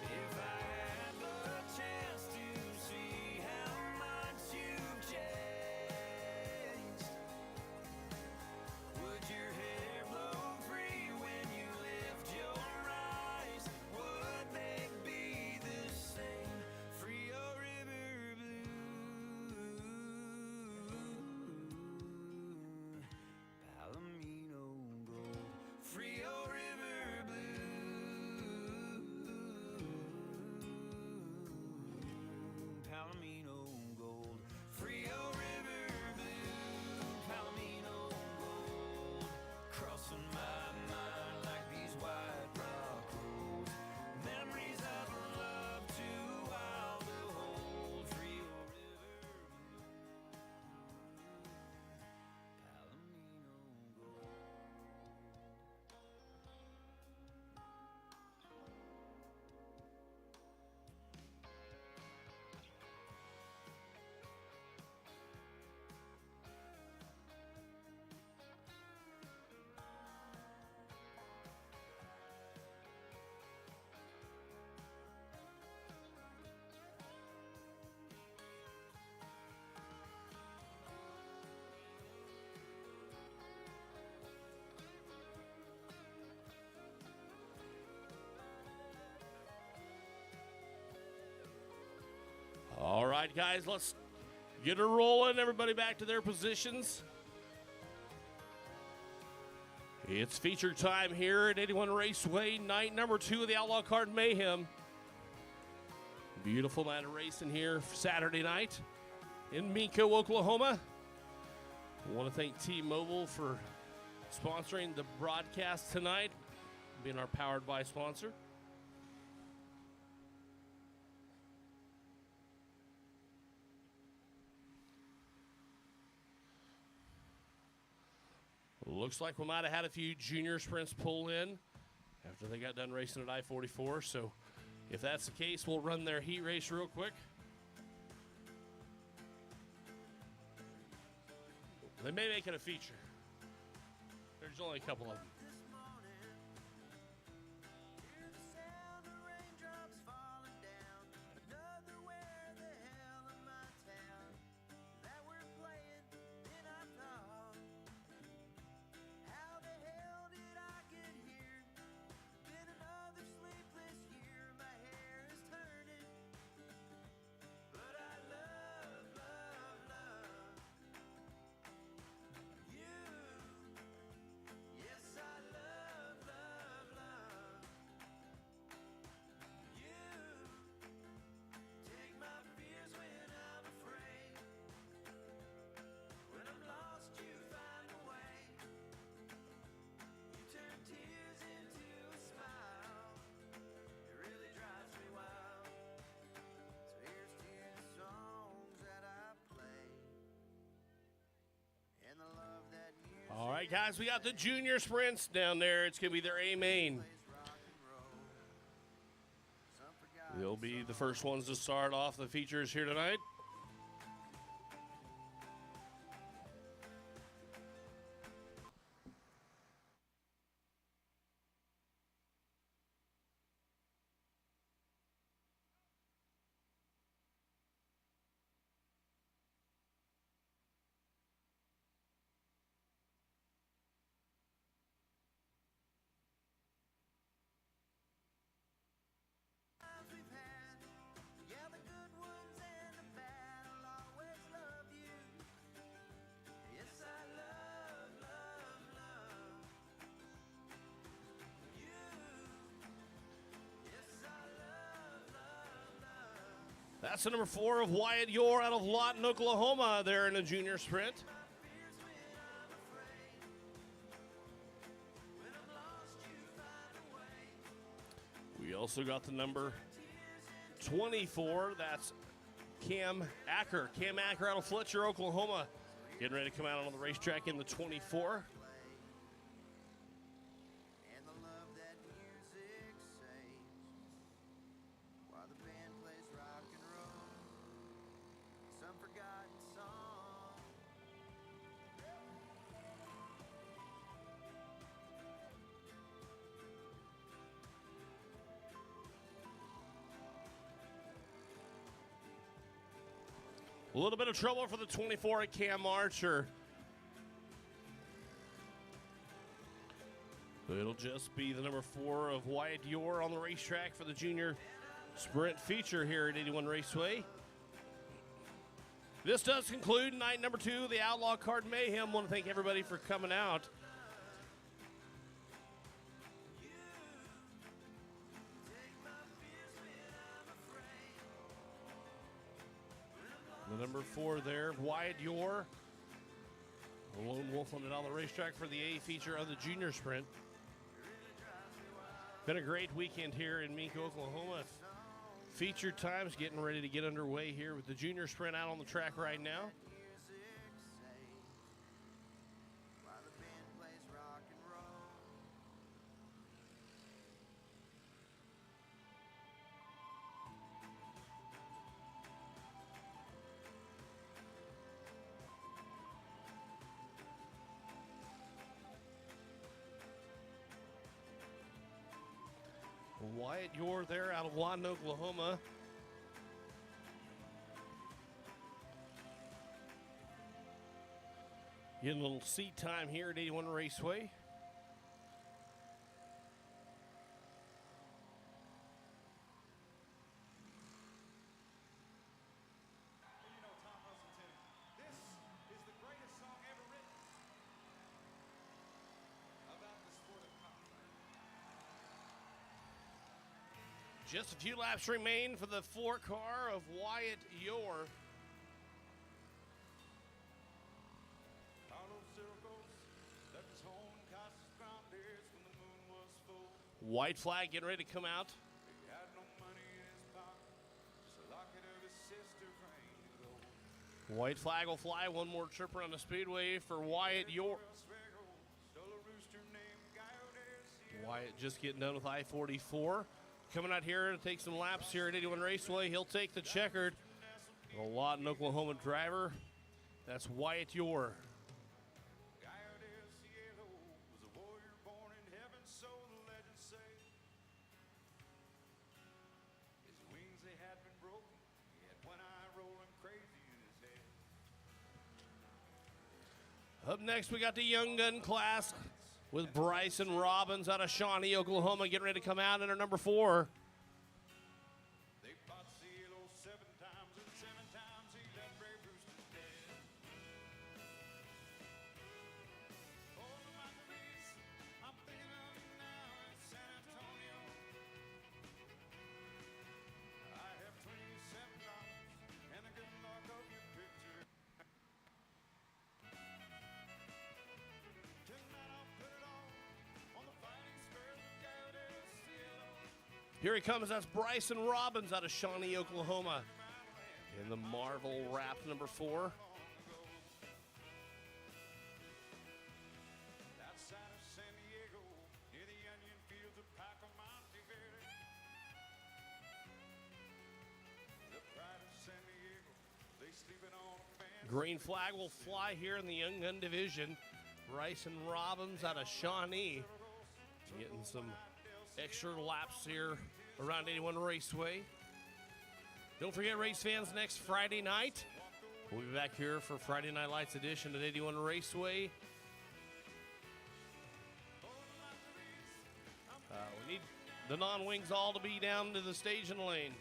If I had the chance to see how much you've changed, would your hair blow free when you lift your eyes? Would they be the same? Frio River blue, Palomino gold. Frio River blue, Palomino gold. Frio River blue, Palomino gold, crossing my mind like these white rock roads. Memories of love too wild to hold. Frio River blue, Palomino gold. All right, guys, let's get her rolling. Everybody back to their positions. It's feature time here at 81 Raceway, night number 2 of the Outlaw Card Mayhem. Beautiful night of racing here Saturday night in Minko, Oklahoma. I want to thank T-Mobile for sponsoring the broadcast tonight, being our Powered By sponsor. Looks like we might have had a few junior sprints pull in after they got done racing at I-44. So if that's the case, we'll run their heat race real quick. They may make it a feature. There's only a couple of them. This morning, hear the sound of raindrops falling down. Another where the hell am I town that we're playing in I thought. How the hell did I get here? Been another sleepless year. My hair is turning, but I love, love, love you. right, guys, we got the junior sprints down there. It's going to be their A main. They'll be the first ones to start off the features here tonight. We've had, yeah, the good ones and the bad. I'll always love you. Yes, I love, love, love you. Yes, I love, love, love. That's the number 4 of Wyatt Yore out of Lawton, Oklahoma, there in the junior sprint. Fears when I'm afraid. When I'm lost, you find a way. We also got the number 24. That's Cam Acker. Cam Acker out of Fletcher, Oklahoma. Getting ready to come out on the racetrack in the 24. And the love that music saves while the band plays rock and roll, some forgotten song. A little bit of trouble for the 24 at Cam Archer. It'll just be the number 4 of Wyatt Yore on the racetrack for the junior sprint feature here at 81 Raceway. This does conclude night number 2 of the Outlaw Card Mayhem. Want to thank everybody for coming out. The number 4 there, Wyatt Yore. A lone wolf on it on the racetrack for the A feature of the junior sprint. Been a great weekend here in Meek, Oklahoma. Feature times getting ready to get underway here with the junior sprint out on the track right now. While the band plays rock and roll. Wyatt Yore there out of Lawton, Oklahoma. Getting a little seat time here at 81 Raceway. You know, Tom Russellton, this is the greatest song ever written about the sport of cockfighting. Just a few laps remain for the 4 car of Wyatt Yore. Carlos Circles left his home in Casas Grandes when the moon was full. White flag getting ready to come out. He had no money in his pocket, just a locket of his sister framed gold. White flag will fly. One more trip around the speedway for Wyatt Yore. Oswego stole a rooster named Gallo del Cielo. Wyatt just getting done with I-44. Coming out here to take some laps here at 81 Raceway. He'll take the checkered. A Lawton, Oklahoma driver. That's Wyatt Yore. Gallo del Cielo was a warrior born in heaven, so the legends say. His wings, they had been broken. He had one eye rolling crazy in his head. Up next, we got the Young Gun class with Bryson Robbins out of Shawnee, Oklahoma, getting ready to come out in her number 4. They fought Cielo 7 times, and 7 times he left brave roosters dead. Oh, the Marguerites, I'm thinking of you now in San Antonio. I have $27 and the good luck of your picture. Tonight I'll put it all on the fighting spurs of Gallo del Cielo. Here he comes. That's Bryson Robbins out of Shawnee, Oklahoma, in the Marvel Wrap number 4. Green flag will fly here in the Young Gun division. Bryson Robbins out of Shawnee getting some extra laps here around 81 Raceway. Don't forget, race fans, next Friday night, we'll be back here for Friday Night Lights edition at 81 Raceway. We need the non-wings all to be down to the staging lane.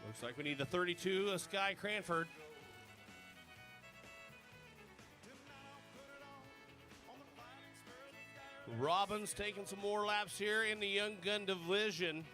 Looks like we need the 32 of Sky Cranford. Robbins taking some more laps here in the Young Gun division.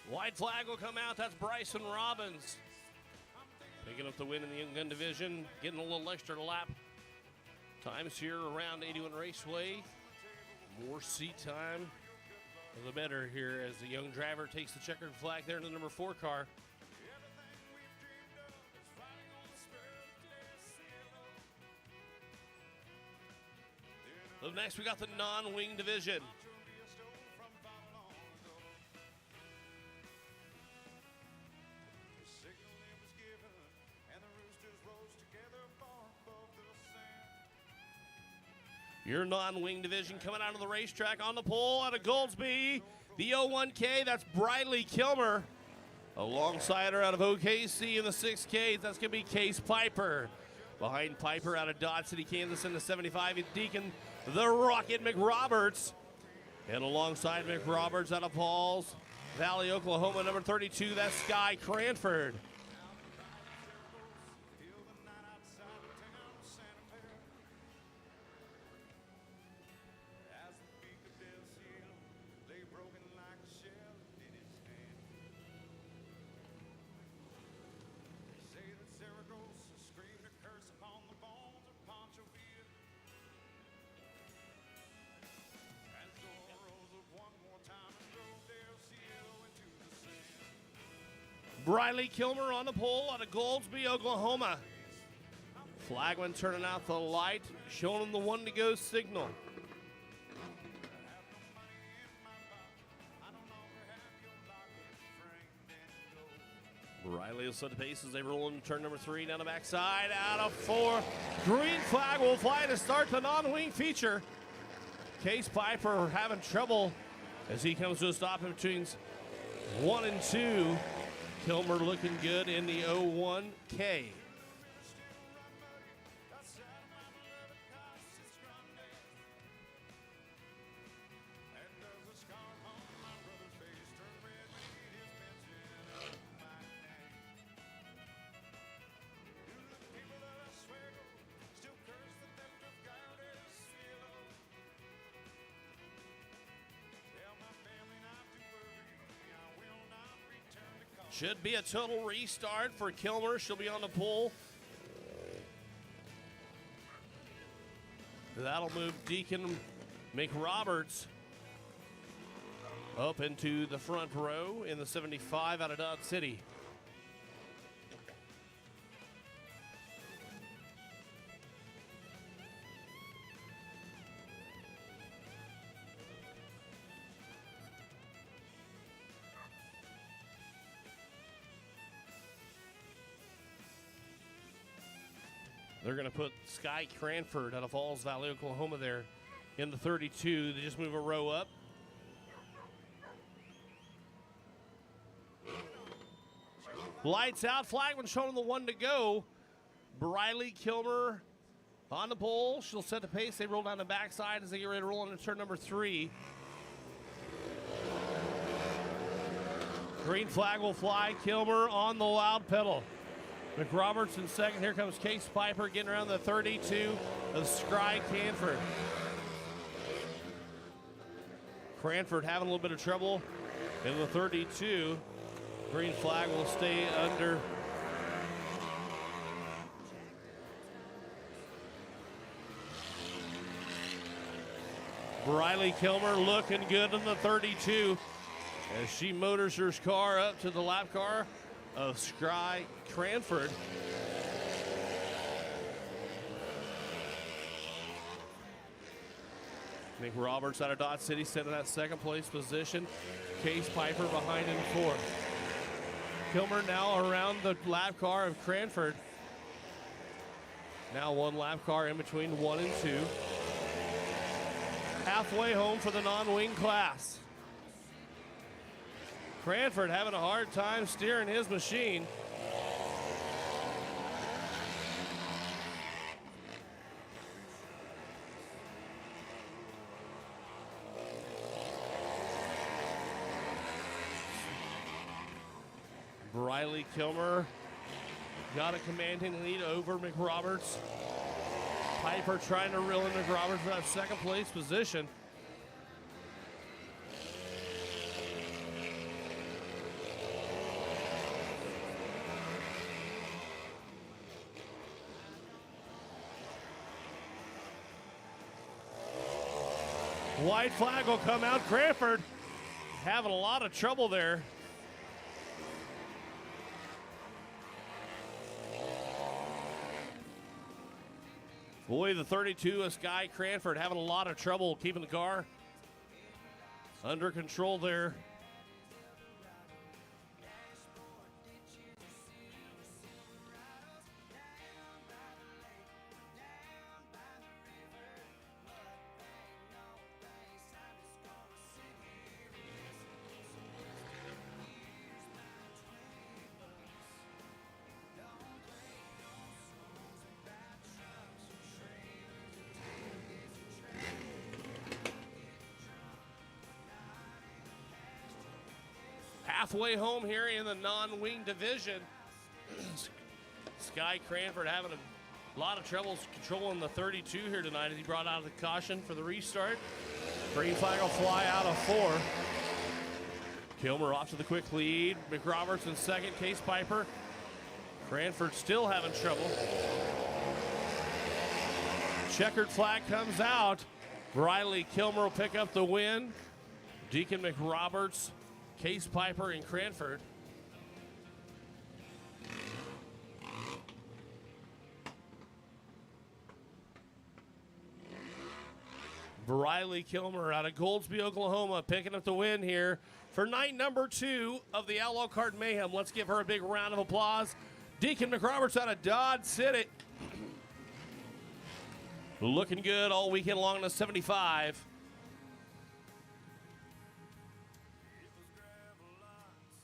White flag will come out. That's Bryson Robbins picking up the win in the Young Gun division, getting a little extra lap times here around 81 Raceway. More seat time, the better here as the young driver takes the checkered flag there in the number 4 car. Up next, we got the non-wing division. Your non-wing division coming out of the racetrack on the pole out of Goldsby. The 01K, that's Briley Kilmer. Alongside her out of OKC in the 6K, that's going to be Case Piper. Behind Piper out of Dodge City, Kansas in the 75, Deacon the Rocket McRoberts. And alongside McRoberts out of Pauls Valley, Oklahoma, number 32, that's Sky Cranford. Briley Kilmer on the pole out of Goldsby, Oklahoma. Flagman turning out the light, showing him the 1 to go signal. Riley will set the pace as they roll into turn number 3 down the backside out of 4. Green flag will fly to start the non-wing feature. Case Piper having trouble as he comes to a stop in between 1 and 2. Kilmer looking good in the 01K. Should be a total restart for Kilmer. She'll be on the pole. That'll move Deacon McRoberts up into the front row in the 75 out of Dodge City. They're going to put Sky Cranford out of Falls Valley, Oklahoma there in the 32. They just move a row up. Lights out. Flagman showing the 1 to go. Briley Kilmer on the pole. She'll set the pace. They roll down the backside as they get ready to roll into turn number 3. Green flag will fly. Kilmer on the loud pedal. McRoberts in second. Here comes Case Piper getting around the 32 of Scry Cranford. Cranford having a little bit of trouble in the 32. Green flag will stay under. Briley Kilmer looking good in the 32 as she motors her car up to the lap car of Scry Cranford. Nick Roberts out of Dodge City sitting in that second place position. Case Piper behind in fourth. Kilmer now around the lap car of Cranford. Now one lap car in between 1 and 2. Halfway home for the non-wing class. Cranford having a hard time steering his machine. Briley Kilmer got a commanding lead over McRoberts. Piper trying to reel in McRoberts for that second place position. White flag will come out. Cranford having a lot of trouble there. Boy, the 32 of Sky Cranford having a lot of trouble keeping the car under control there. Halfway home here in the non-wing division. Sky Cranford having a lot of troubles controlling the 32 here tonight as he brought out the caution for the restart. Green flag will fly out of 4. Kilmer off to the quick lead. McRoberts in second. Case Piper. Cranford still having trouble. Checkered flag comes out. Briley Kilmer will pick up the win. Deacon McRoberts, Case Piper, and Cranford. Briley Kilmer out of Goldsby, Oklahoma, picking up the win here for night number 2 of the Outlaw Kart Mayhem. Let's give her a big round of applause. Deacon McRoberts out of Dodge City. Looking good all weekend long in the 75.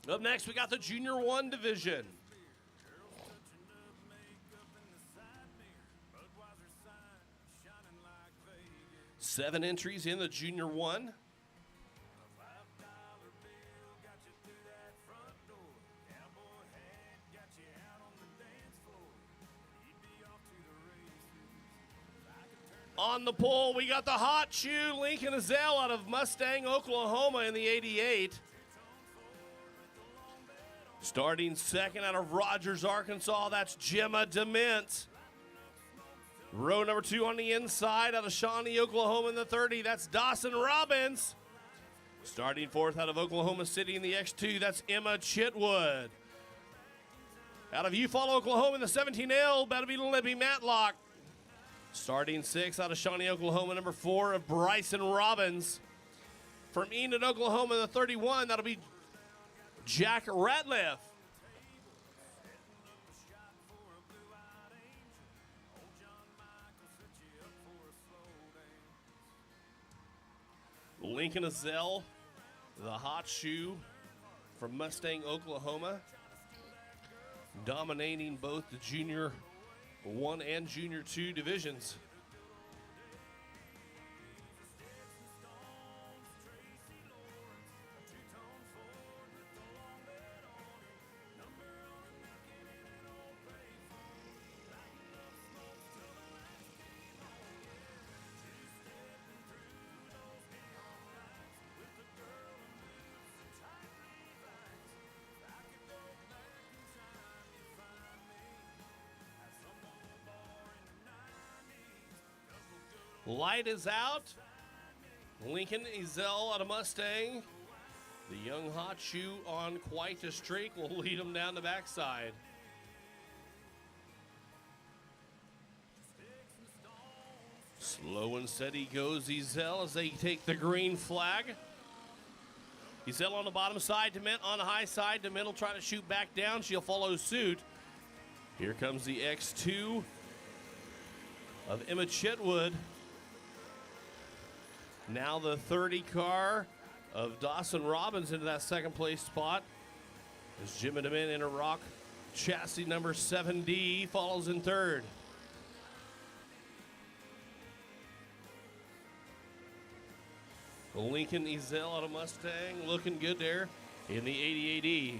Up next, we got the Junior 1 division. Seven entries in the Junior 1. On the pole, we got the hot shoe Lincoln Azell out of Mustang, Oklahoma in the 88. Starting second out of Rogers, Arkansas, that's Gemma Dement. Row number 2 on the inside out of Shawnee, Oklahoma in the 30, that's Dawson Robbins. Starting fourth out of Oklahoma City in the X2, that's Emma Chitwood. Out of Eufaula, Oklahoma in the 17L, that'll be Libby Matlock. Starting sixth out of Shawnee, Oklahoma, number 4 of Bryson Robbins. From Enid, Oklahoma in the 31, that'll be Jack Ratliff. Lincoln Azell, the hot shoe from Mustang, Oklahoma, dominating both the Junior 1 and Junior 2 divisions. Light is out. Lincoln Ezel out of Mustang. The young hot shoe on quite a streak will lead him down the backside. Slow and steady goes Ezel as they take the green flag. Ezel on the bottom side, Dement on the high side. Dement will try to shoot back down. She'll follow suit. Here comes the X2 of Emma Chitwood. Now the 30 car of Dawson Robbins into that second place spot. As Jim Dement in a rock chassis number 7D follows in third. Lincoln Ezel out of Mustang looking good there in the 88E.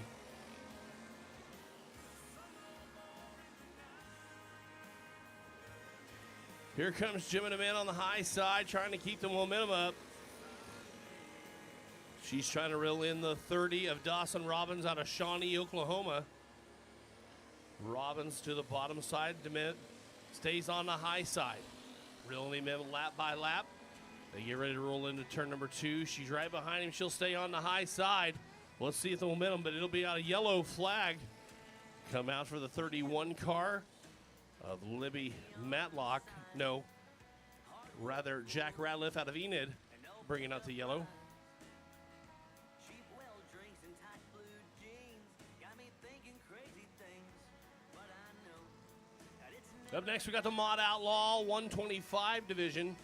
Here comes Jim Dement on the high side trying to keep the momentum up. She's trying to reel in the 30 of Dawson Robbins out of Shawnee, Oklahoma. Robbins to the bottom side. Dement stays on the high side. Reeling him in lap by lap. They get ready to roll into turn number 2. She's right behind him. She'll stay on the high side. Let's see if the momentum, but it'll be out a yellow flag. Come out for the 31 car of Libby Matlock. No, rather Jack Ratliff out of Enid, bringing out the yellow. Cheap well drinks and tight blue jeans got me thinking crazy things, but I know that it's Up next, we got the Mod Outlaw 125 division.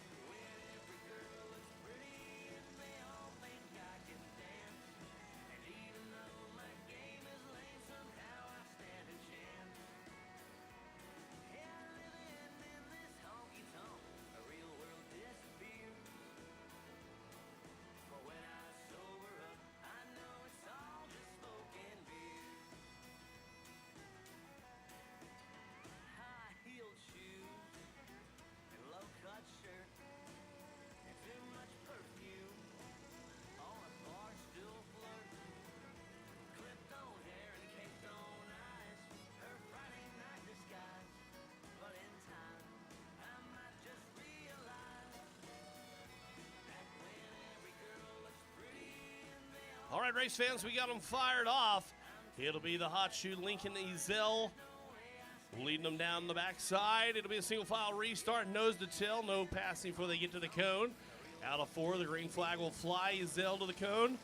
All right, race fans, we got them fired off. It'll be the hot shoe Lincoln Ezel leading them down the backside. It'll be a single file restart, nose to tail, no passing before they get to the cone. Out of 4, the green flag will fly. Ezel to the cone.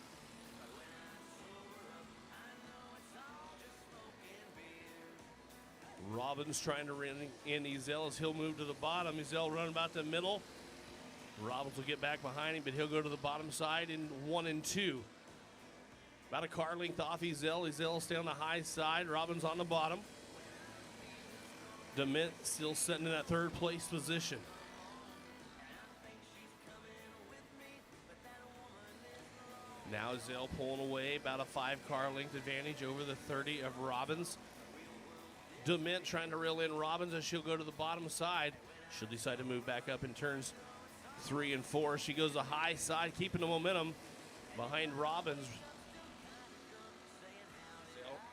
Robbins trying to run in Ezel as he'll move to the bottom. Ezel running about the middle. Robbins will get back behind him, but he'll go to the bottom side in 1 and 2. About a car length off Ezel. Ezel will stay on the high side. Robbins on the bottom. Dement still sitting in that third place position. Now Ezel pulling away, about a 5-car length advantage over the 30 of Robbins. Dement trying to reel in Robbins as she'll go to the bottom side. She'll decide to move back up in turns 3 and 4. She goes the high side, keeping the momentum behind Robbins.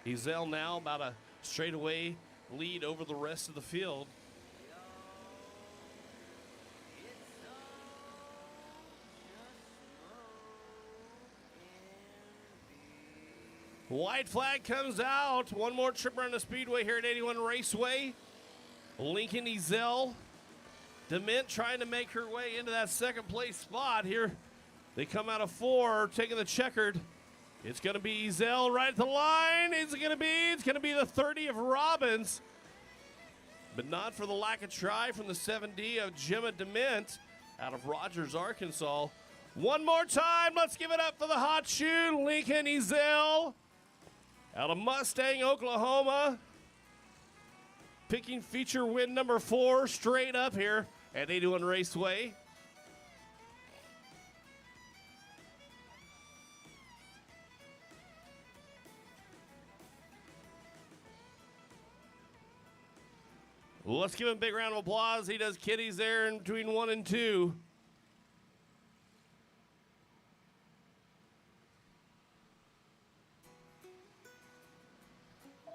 Ezel now about a straightaway lead over the rest of the field. White flag comes out. One more trip around the speedway here at 81 Raceway. Lincoln Ezel. Dement trying to make her way into that second place spot here. They come out of 4, taking the checkered. It's going to be Ezel right at the line. It's going to be the 30 of Robbins. But not for the lack of try from the 7D of Gemma Dement out of Rogers, Arkansas. One more time. Let's give it up for the hot shoe, Lincoln Ezel out of Mustang, Oklahoma. Picking feature win number 4 straight up here at 81 Raceway. Well, let's give him a big round of applause. He does kitties there in between 1 and 2.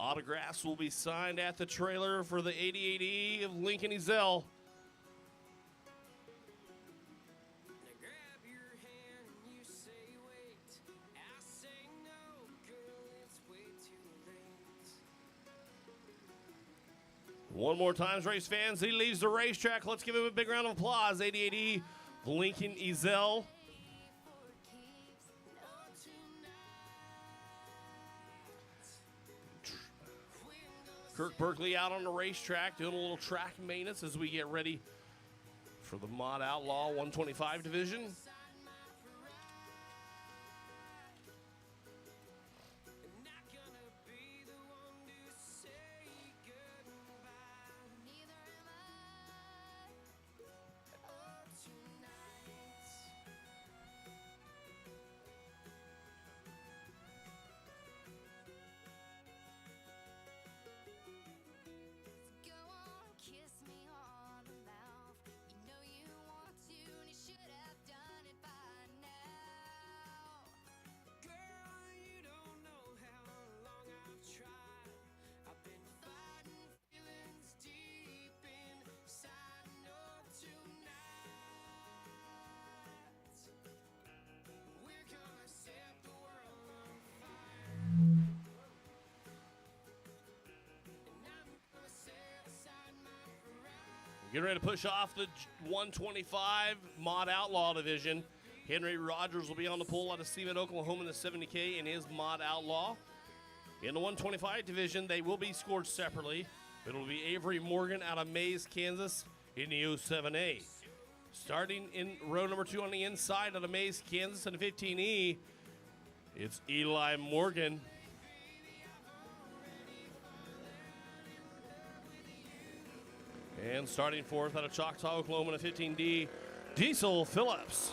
Autographs will be signed at the trailer for the 88E of Lincoln Ezel. One more time, race fans. He leaves the racetrack. Let's give him a big round of applause. 88E, Lincoln Ezel. Kirk Berkeley out on the racetrack doing a little track maintenance as we get ready for the Mod Outlaw 125 division. Getting ready to push off the 125 Mod Outlaw division. Henry Rogers will be on the pole out of Seaman, Oklahoma in the 70K in his Mod Outlaw. In the 125 division, they will be scored separately. It'll be Avery Morgan out of Mays, Kansas in the 07A. Starting in row number 2 on the inside out of Mays, Kansas in the 15E, it's Eli Morgan. And starting fourth out of Choctaw, Oklahoma in the 15D, Diesel Phillips.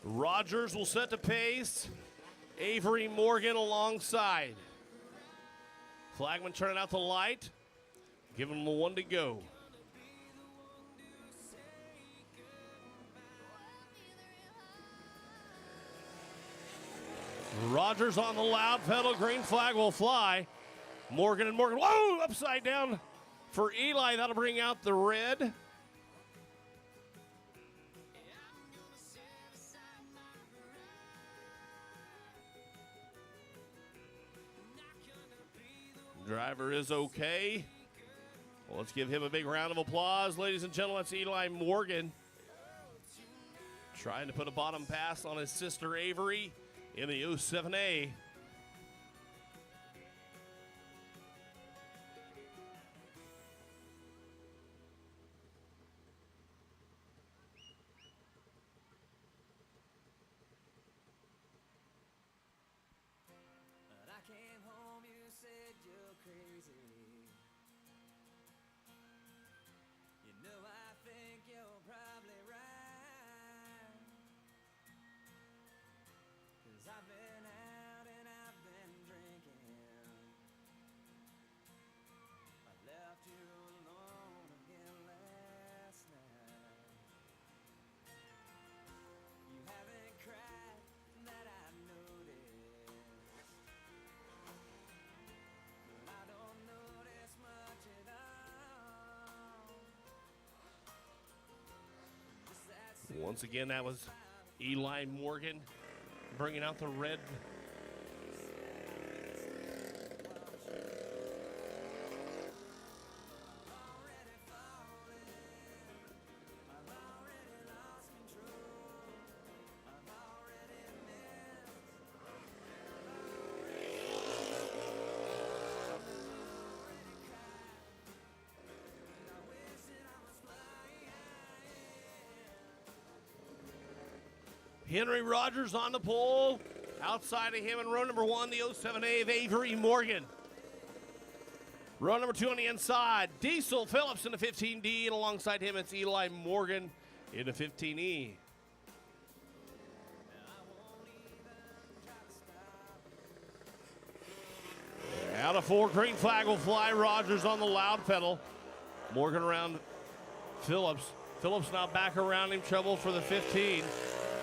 Rogers will set the pace. Avery Morgan alongside. Flagman turning out the light. Giving them a 1 to go. Rogers on the loud pedal. Green flag will fly. Morgan and Morgan. Whoa! Upside down for Eli. That'll bring out the red. Driver is okay. Well, let's give him a big round of applause. Ladies and gentlemen, that's Eli Morgan. Trying to put a bottom pass on his sister Avery in the 07A. When I came home, you said you're crazy. You know, I think you're probably right. 'Cause I've been out and I've been drinking. I left you alone again last night. You haven't cried that I noticed. But I don't notice much at all. Just that Once again, that was Eli Morgan bringing out the red. Henry Rogers on the pole. Outside of him in row number 1, the 07A of Avery Morgan. Row number 2 on the inside, Diesel Phillips in the 15D, and alongside him it's Eli Morgan in the 15E. Out of 4, green flag will fly. Rogers on the loud pedal. Morgan around Phillips. Phillips now back around him, trouble for the 15.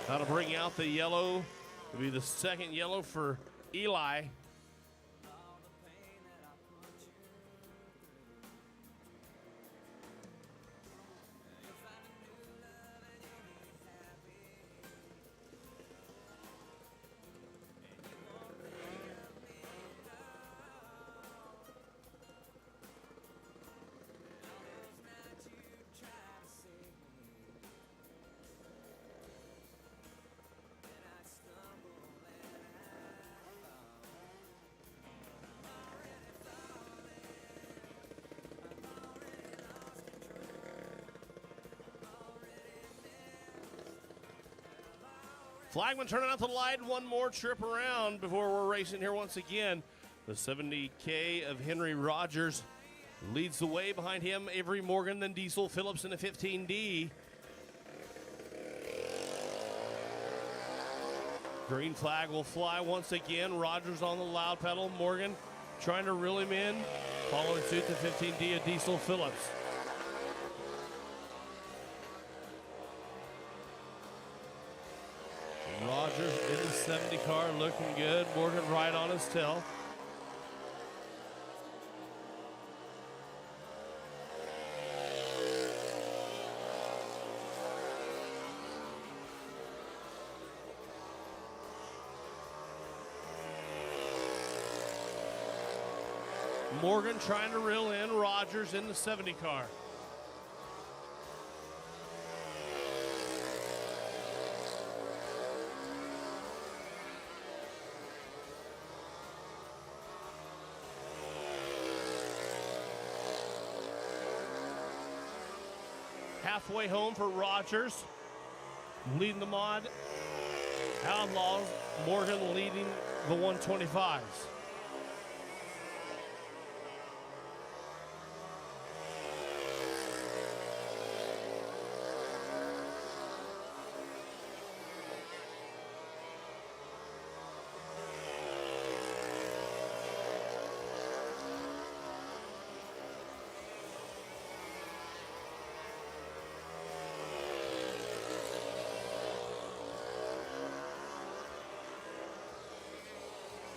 That'll bring out the yellow. It'll be the second yellow for Eli. Flagman turning out the light, one more trip around before we're racing here once again. The 70K of Henry Rogers leads the way. Behind him, Avery Morgan, then Diesel Phillips in the 15D. Green flag will fly once again. Rogers on the loud pedal. Morgan trying to reel him in. Following suit, the 15D of Diesel Phillips. Rogers in the 70 car looking good. Morgan right on his tail. Morgan trying to reel in Rogers in the 70 car. Halfway home for Rogers, leading the mod. Outlaws, Morgan leading the 125s.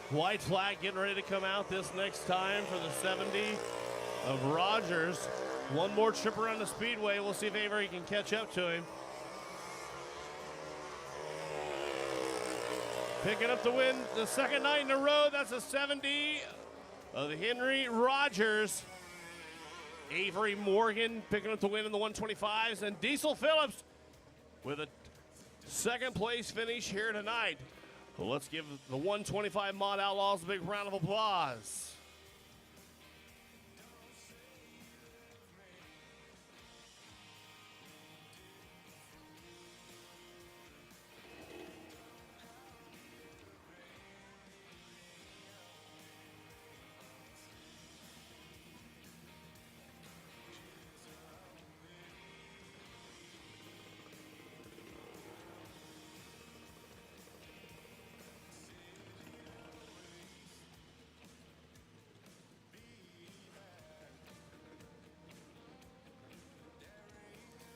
White flag getting ready to come out this next time for the 70 of Rogers. One more trip around the speedway. We'll see if Avery can catch up to him. Picking up the win the second night in a row. That's a 70 of Henry Rogers. Avery Morgan picking up the win in the 125s. And Diesel Phillips with a second place finish here tonight. Well, let's give the 125 Mod Outlaws a big round of applause.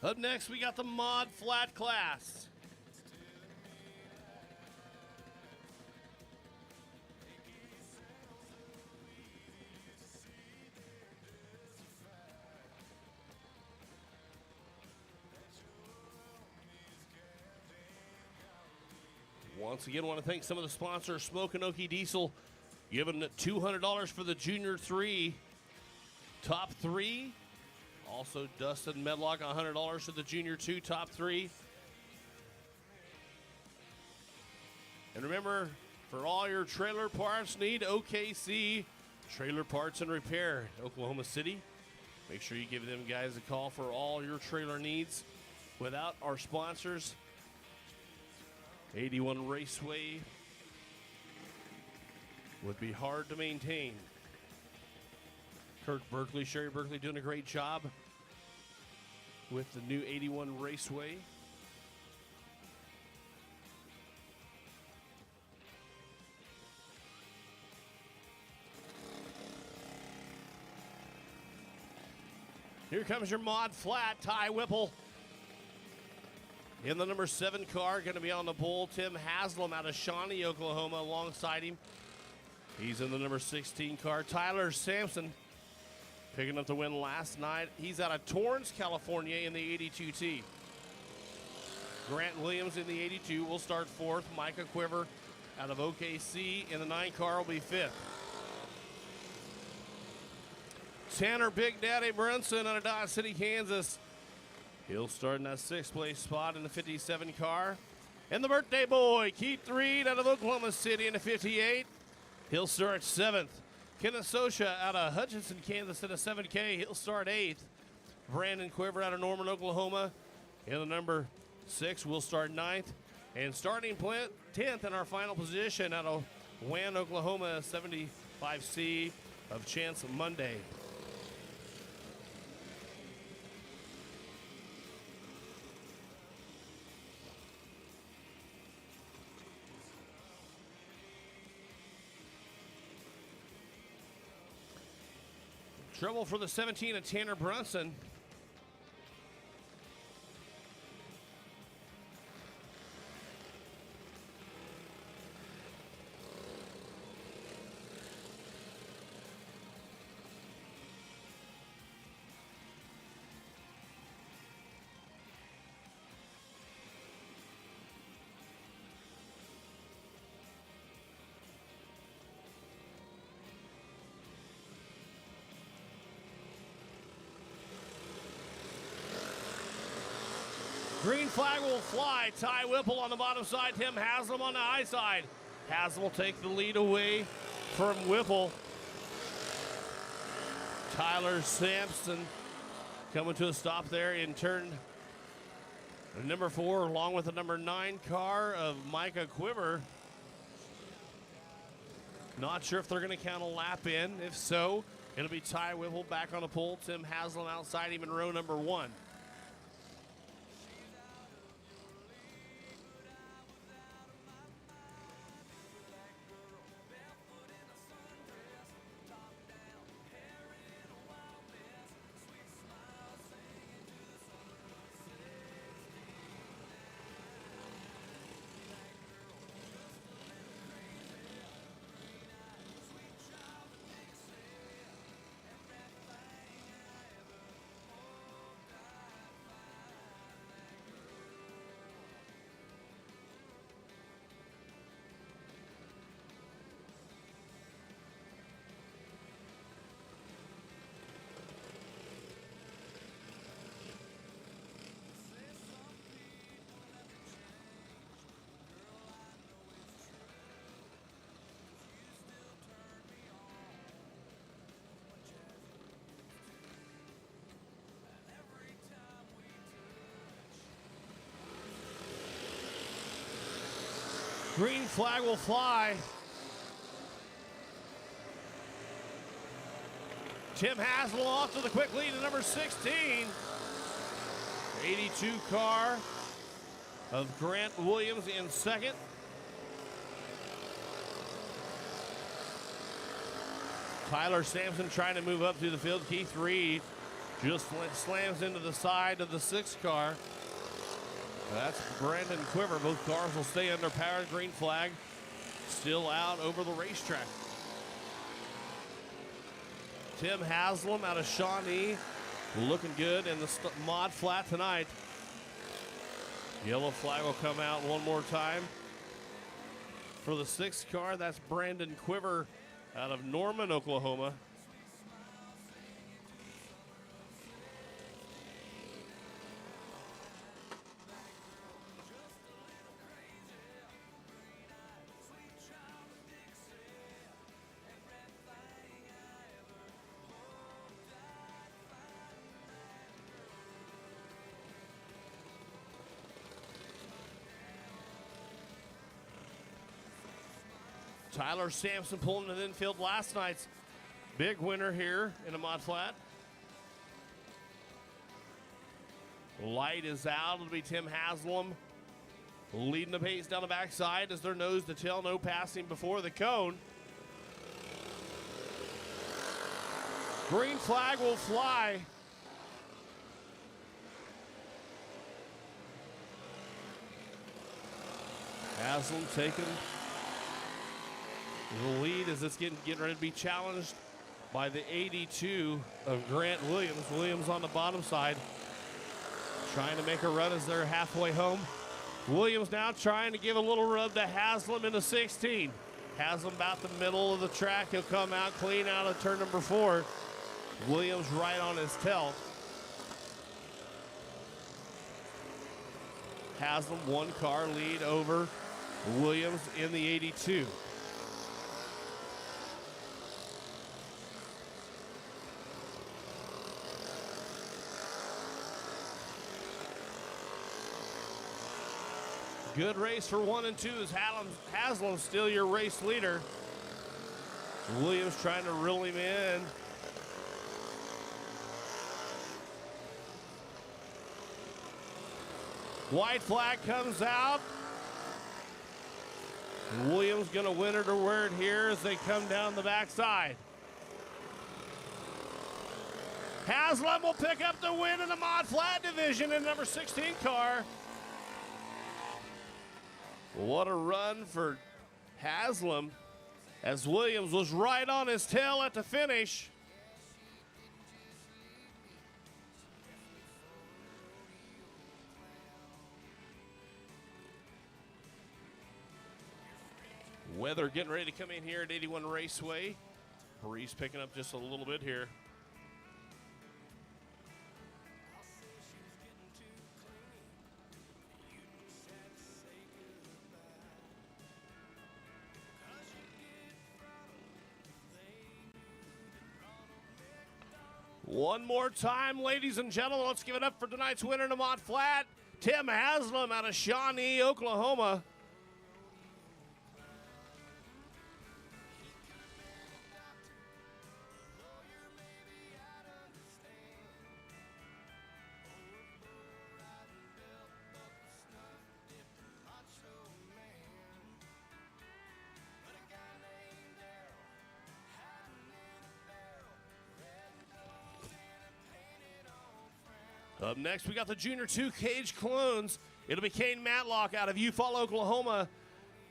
Up next, we got the Mod Flat class. Once again, I want to thank some of the sponsors. Smokinoki Diesel giving $200 for the Junior 3 top 3. Also, Dustin Medlock, $100 for the Junior 2 top 3. And remember, for all your trailer parts need, OKC Trailer Parts and Repair, Oklahoma City. Make sure you give them guys a call for all your trailer needs. Without our sponsors, 81 Raceway would be hard to maintain. Kirk Berkeley, Sherry Berkeley doing a great job with the new 81 Raceway. Here comes your Mod Flat, Ty Whipple. In the number 7 car, going to be on the pole, Tim Haslam out of Shawnee, Oklahoma, alongside him. He's in the number 16 car. Tyler Sampson picking up the win last night. He's out of Torrance, California in the 82T. Grant Williams in the 82 will start 4th. Micah Quiver out of OKC in the 9 car will be 5th. Tanner Big Daddy Brunson out of Dodge City, Kansas. He'll start in that 6th place spot in the 57 car. And the birthday boy, Keith Reed out of Oklahoma City in the 58. He'll start 7th. Kenneth Sosha out of Hutchinson, Kansas in a 7K. He'll start 8th. Brandon Quiver out of Norman, Oklahoma in the number 6 will start 9th. And starting 10th in our final position out of Wan, Oklahoma, 75C of Chance Monday. Trouble for the 17 of Tanner Brunson. Green flag will fly. Ty Whipple on the bottom side. Tim Haslam on the high side. Haslam will take the lead away from Whipple. Tyler Sampson coming to a stop there in turn number 4, along with the number 9 car of Micah Quiver. Not sure if they're going to count a lap in. If so, it'll be Ty Whipple back on the pole. Tim Haslam outside him in row number 1. Green flag will fly. Tim Haslam off to the quick lead at number 16. 82 car of Grant Williams in second. Tyler Sampson trying to move up through the field. Keith Reed just slams into the side of the 6 car. That's Brandon Quiver. Both cars will stay under power. Green flag still out over the racetrack. Tim Haslam out of Shawnee looking good in the mod flat tonight. Yellow flag will come out one more time. For the 6th car, that's Brandon Quiver out of Norman, Oklahoma. Tyler Sampson pulling to the infield, last night's big winner here in a mod flat. Light is out. It'll be Tim Haslam leading the pace down the backside as they're nose to tail. No passing before the cone. Green flag will fly. Haslam taking the lead as it's getting ready to be challenged by the 82 of Grant Williams. Williams on the bottom side, trying to make a run as they're halfway home. Williams now trying to give a little rub to Haslam in the 16. Haslam about the middle of the track. He'll come out clean out of turn number 4. Williams right on his tail. Haslam 1 car lead over Williams in the 82. Good race for 1 and 2 as Haslam's still your race leader. Williams trying to reel him in. White flag comes out. Williams going to win it or wear it here as they come down the backside. Haslam will pick up the win in the Mod Flat division in number 16 car. What a run for Haslam as Williams was right on his tail at the finish. Weather getting ready to come in here at 81 Raceway. Breeze picking up just a little bit here. One more time, ladies and gentlemen, let's give it up for tonight's winner in Mont Flat, Tim Haslam out of Shawnee, Oklahoma. Up next, we got the Junior 2 Cage Clones. It'll be Kane Matlock out of Eufaula, Oklahoma.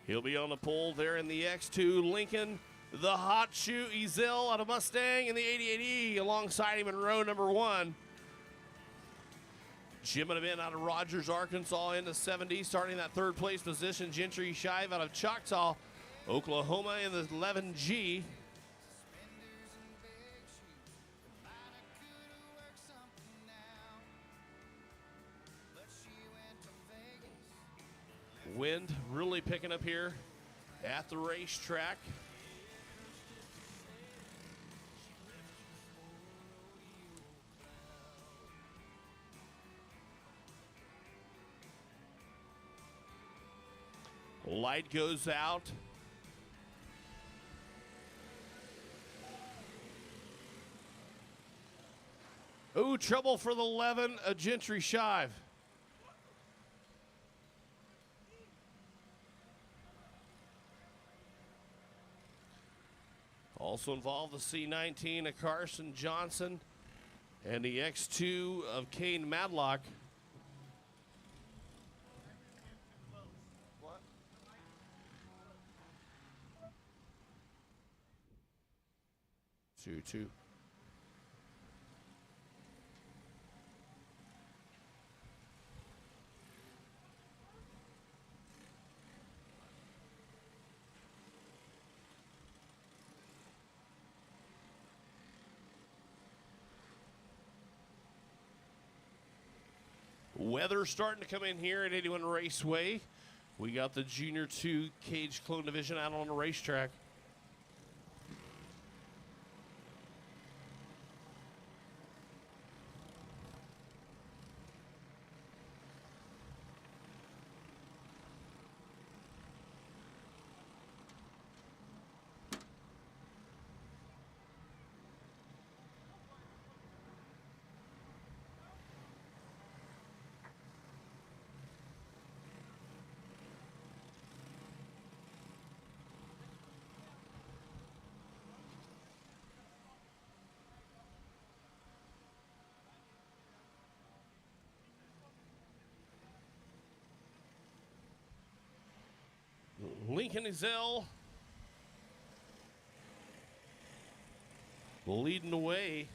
He'll be on the pole there in the X2. Lincoln, the Hot Shoe Ezel out of Mustang in the 88E alongside him in row number 1. Jim and Ben out of Rogers, Arkansas in the 70, starting that third place position. Gentry Shive out of Choctaw, Oklahoma in the 11G. Wind really picking up here at the racetrack. Light goes out. Ooh, trouble for the 11, a Gentry Shive. Also involved the C19 of Carson Johnson and the X2 of Kane Madlock. What? 2-2. Weather starting to come in here at 81 Raceway. We got the Junior 2 Cage Clone Division out on the racetrack. Lincoln Ezel leading the way.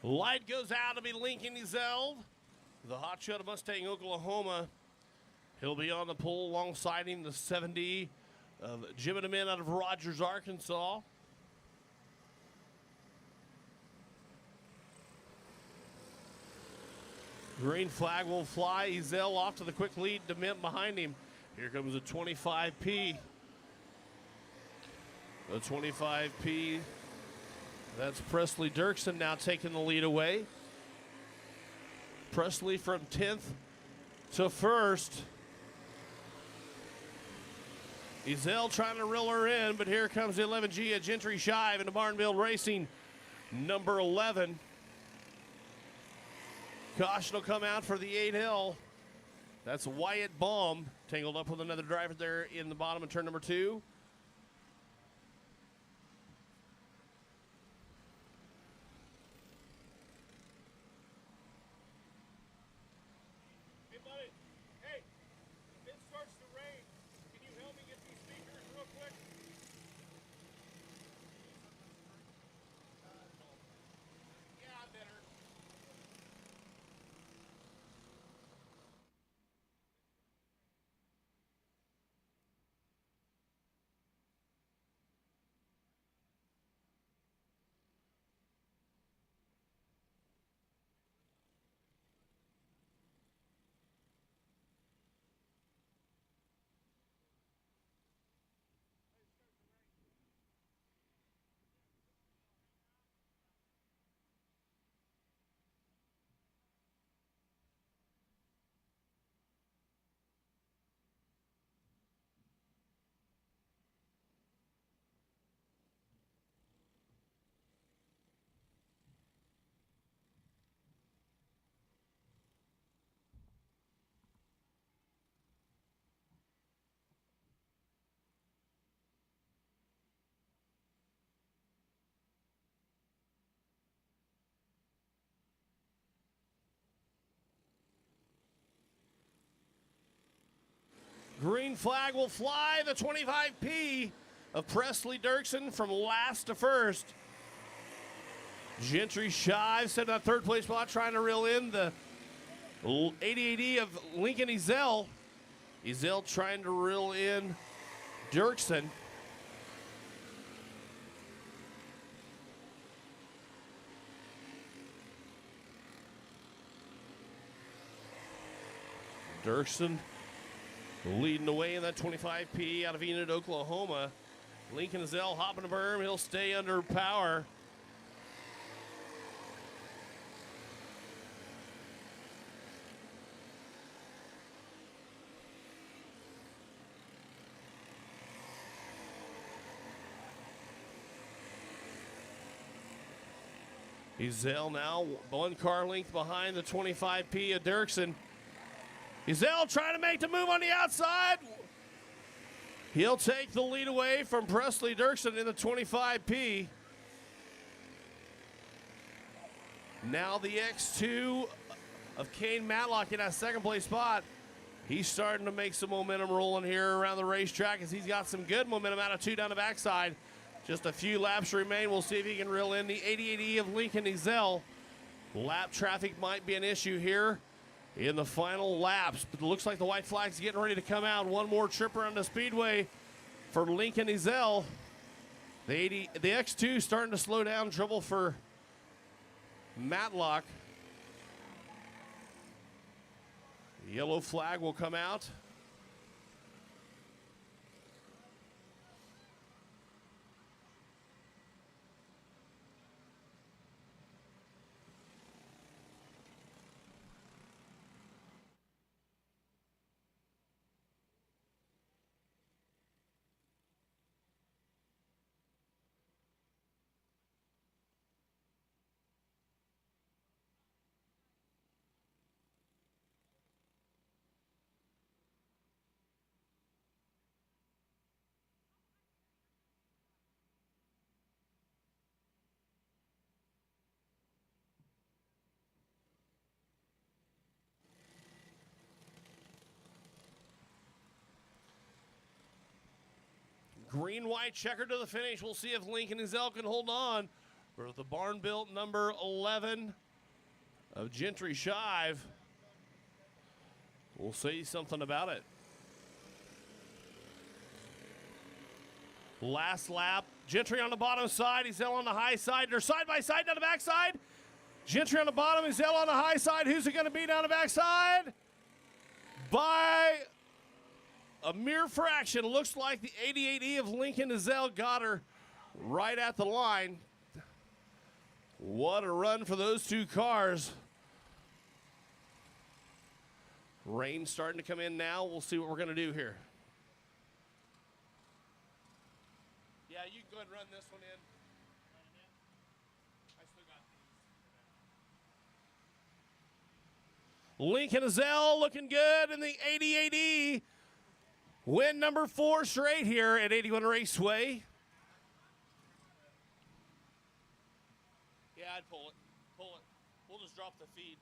Light goes out to be Lincoln Ezell, the hotshot of Mustang, Oklahoma. He'll be on the pole alongside him, the 70 of Jim and the Men out of Rogers, Arkansas. Green flag will fly. Ezell off to the quick lead. DeMint behind him. Here comes the 25P. The 25P. That's Presley Dirksen now taking the lead away. Presley from 10th to 1st. Ezell trying to reel her in, but here comes the 11G at Gentry Shive into Barnville Racing, number 11. Caution will come out for the 8L. That's Wyatt Baum, tangled up with another driver there in the bottom of turn number 2. Hey, buddy. Hey, if it starts to rain, can you help me get these speakers real quick? Yeah, I better. Green flag will fly. The 25P of Presley Dirksen from last to first. Gentry Shive set that third place spot, trying to reel in the 88E of Lincoln Ezell. Ezell trying to reel in Dirksen. Dirksen leading the way in that 25P out of Enid, Oklahoma. Lincoln Ezell hopping the berm. He'll stay under power. Ezell now 1 car length behind the 25P of Dirksen. Ezell trying to make the move on the outside. He'll take the lead away from Presley Dirksen in the 25P. Now the X2 of Kane Matlock in that second place spot. He's starting to make some momentum rolling here around the racetrack as he's got some good momentum out of 2 down the backside. Just a few laps remain. We'll see if he can reel in the 88E of Lincoln Ezell. Lap traffic might be an issue here in the final laps, but it looks like the white flag's getting ready to come out. One more trip around the speedway for Lincoln Ezell. The X2 starting to slow down, trouble for Matlock. The yellow flag will come out. Green-white checker to the finish. We'll see if Lincoln Ezell can hold on. for the barn built number 11 of Gentry Shive. We'll see something about it. Last lap. Gentry on the bottom side. Hezel on the high side. They're side by side down the backside. Gentry on the bottom. Hezel on the high side. Who's it going to be down the backside? By a mere fraction. Looks like the 88E of Lincoln Hezel got her right at the line. What a run for those two cars. Rain's starting to come in now. We'll see what we're going to do here. Yeah, you can go ahead and run this one in. I still got these. Lincoln Hezel looking good in the 88E. Win number 4 straight here at 81 Raceway. Yeah, I'd pull it. Pull it. We'll just drop the feed.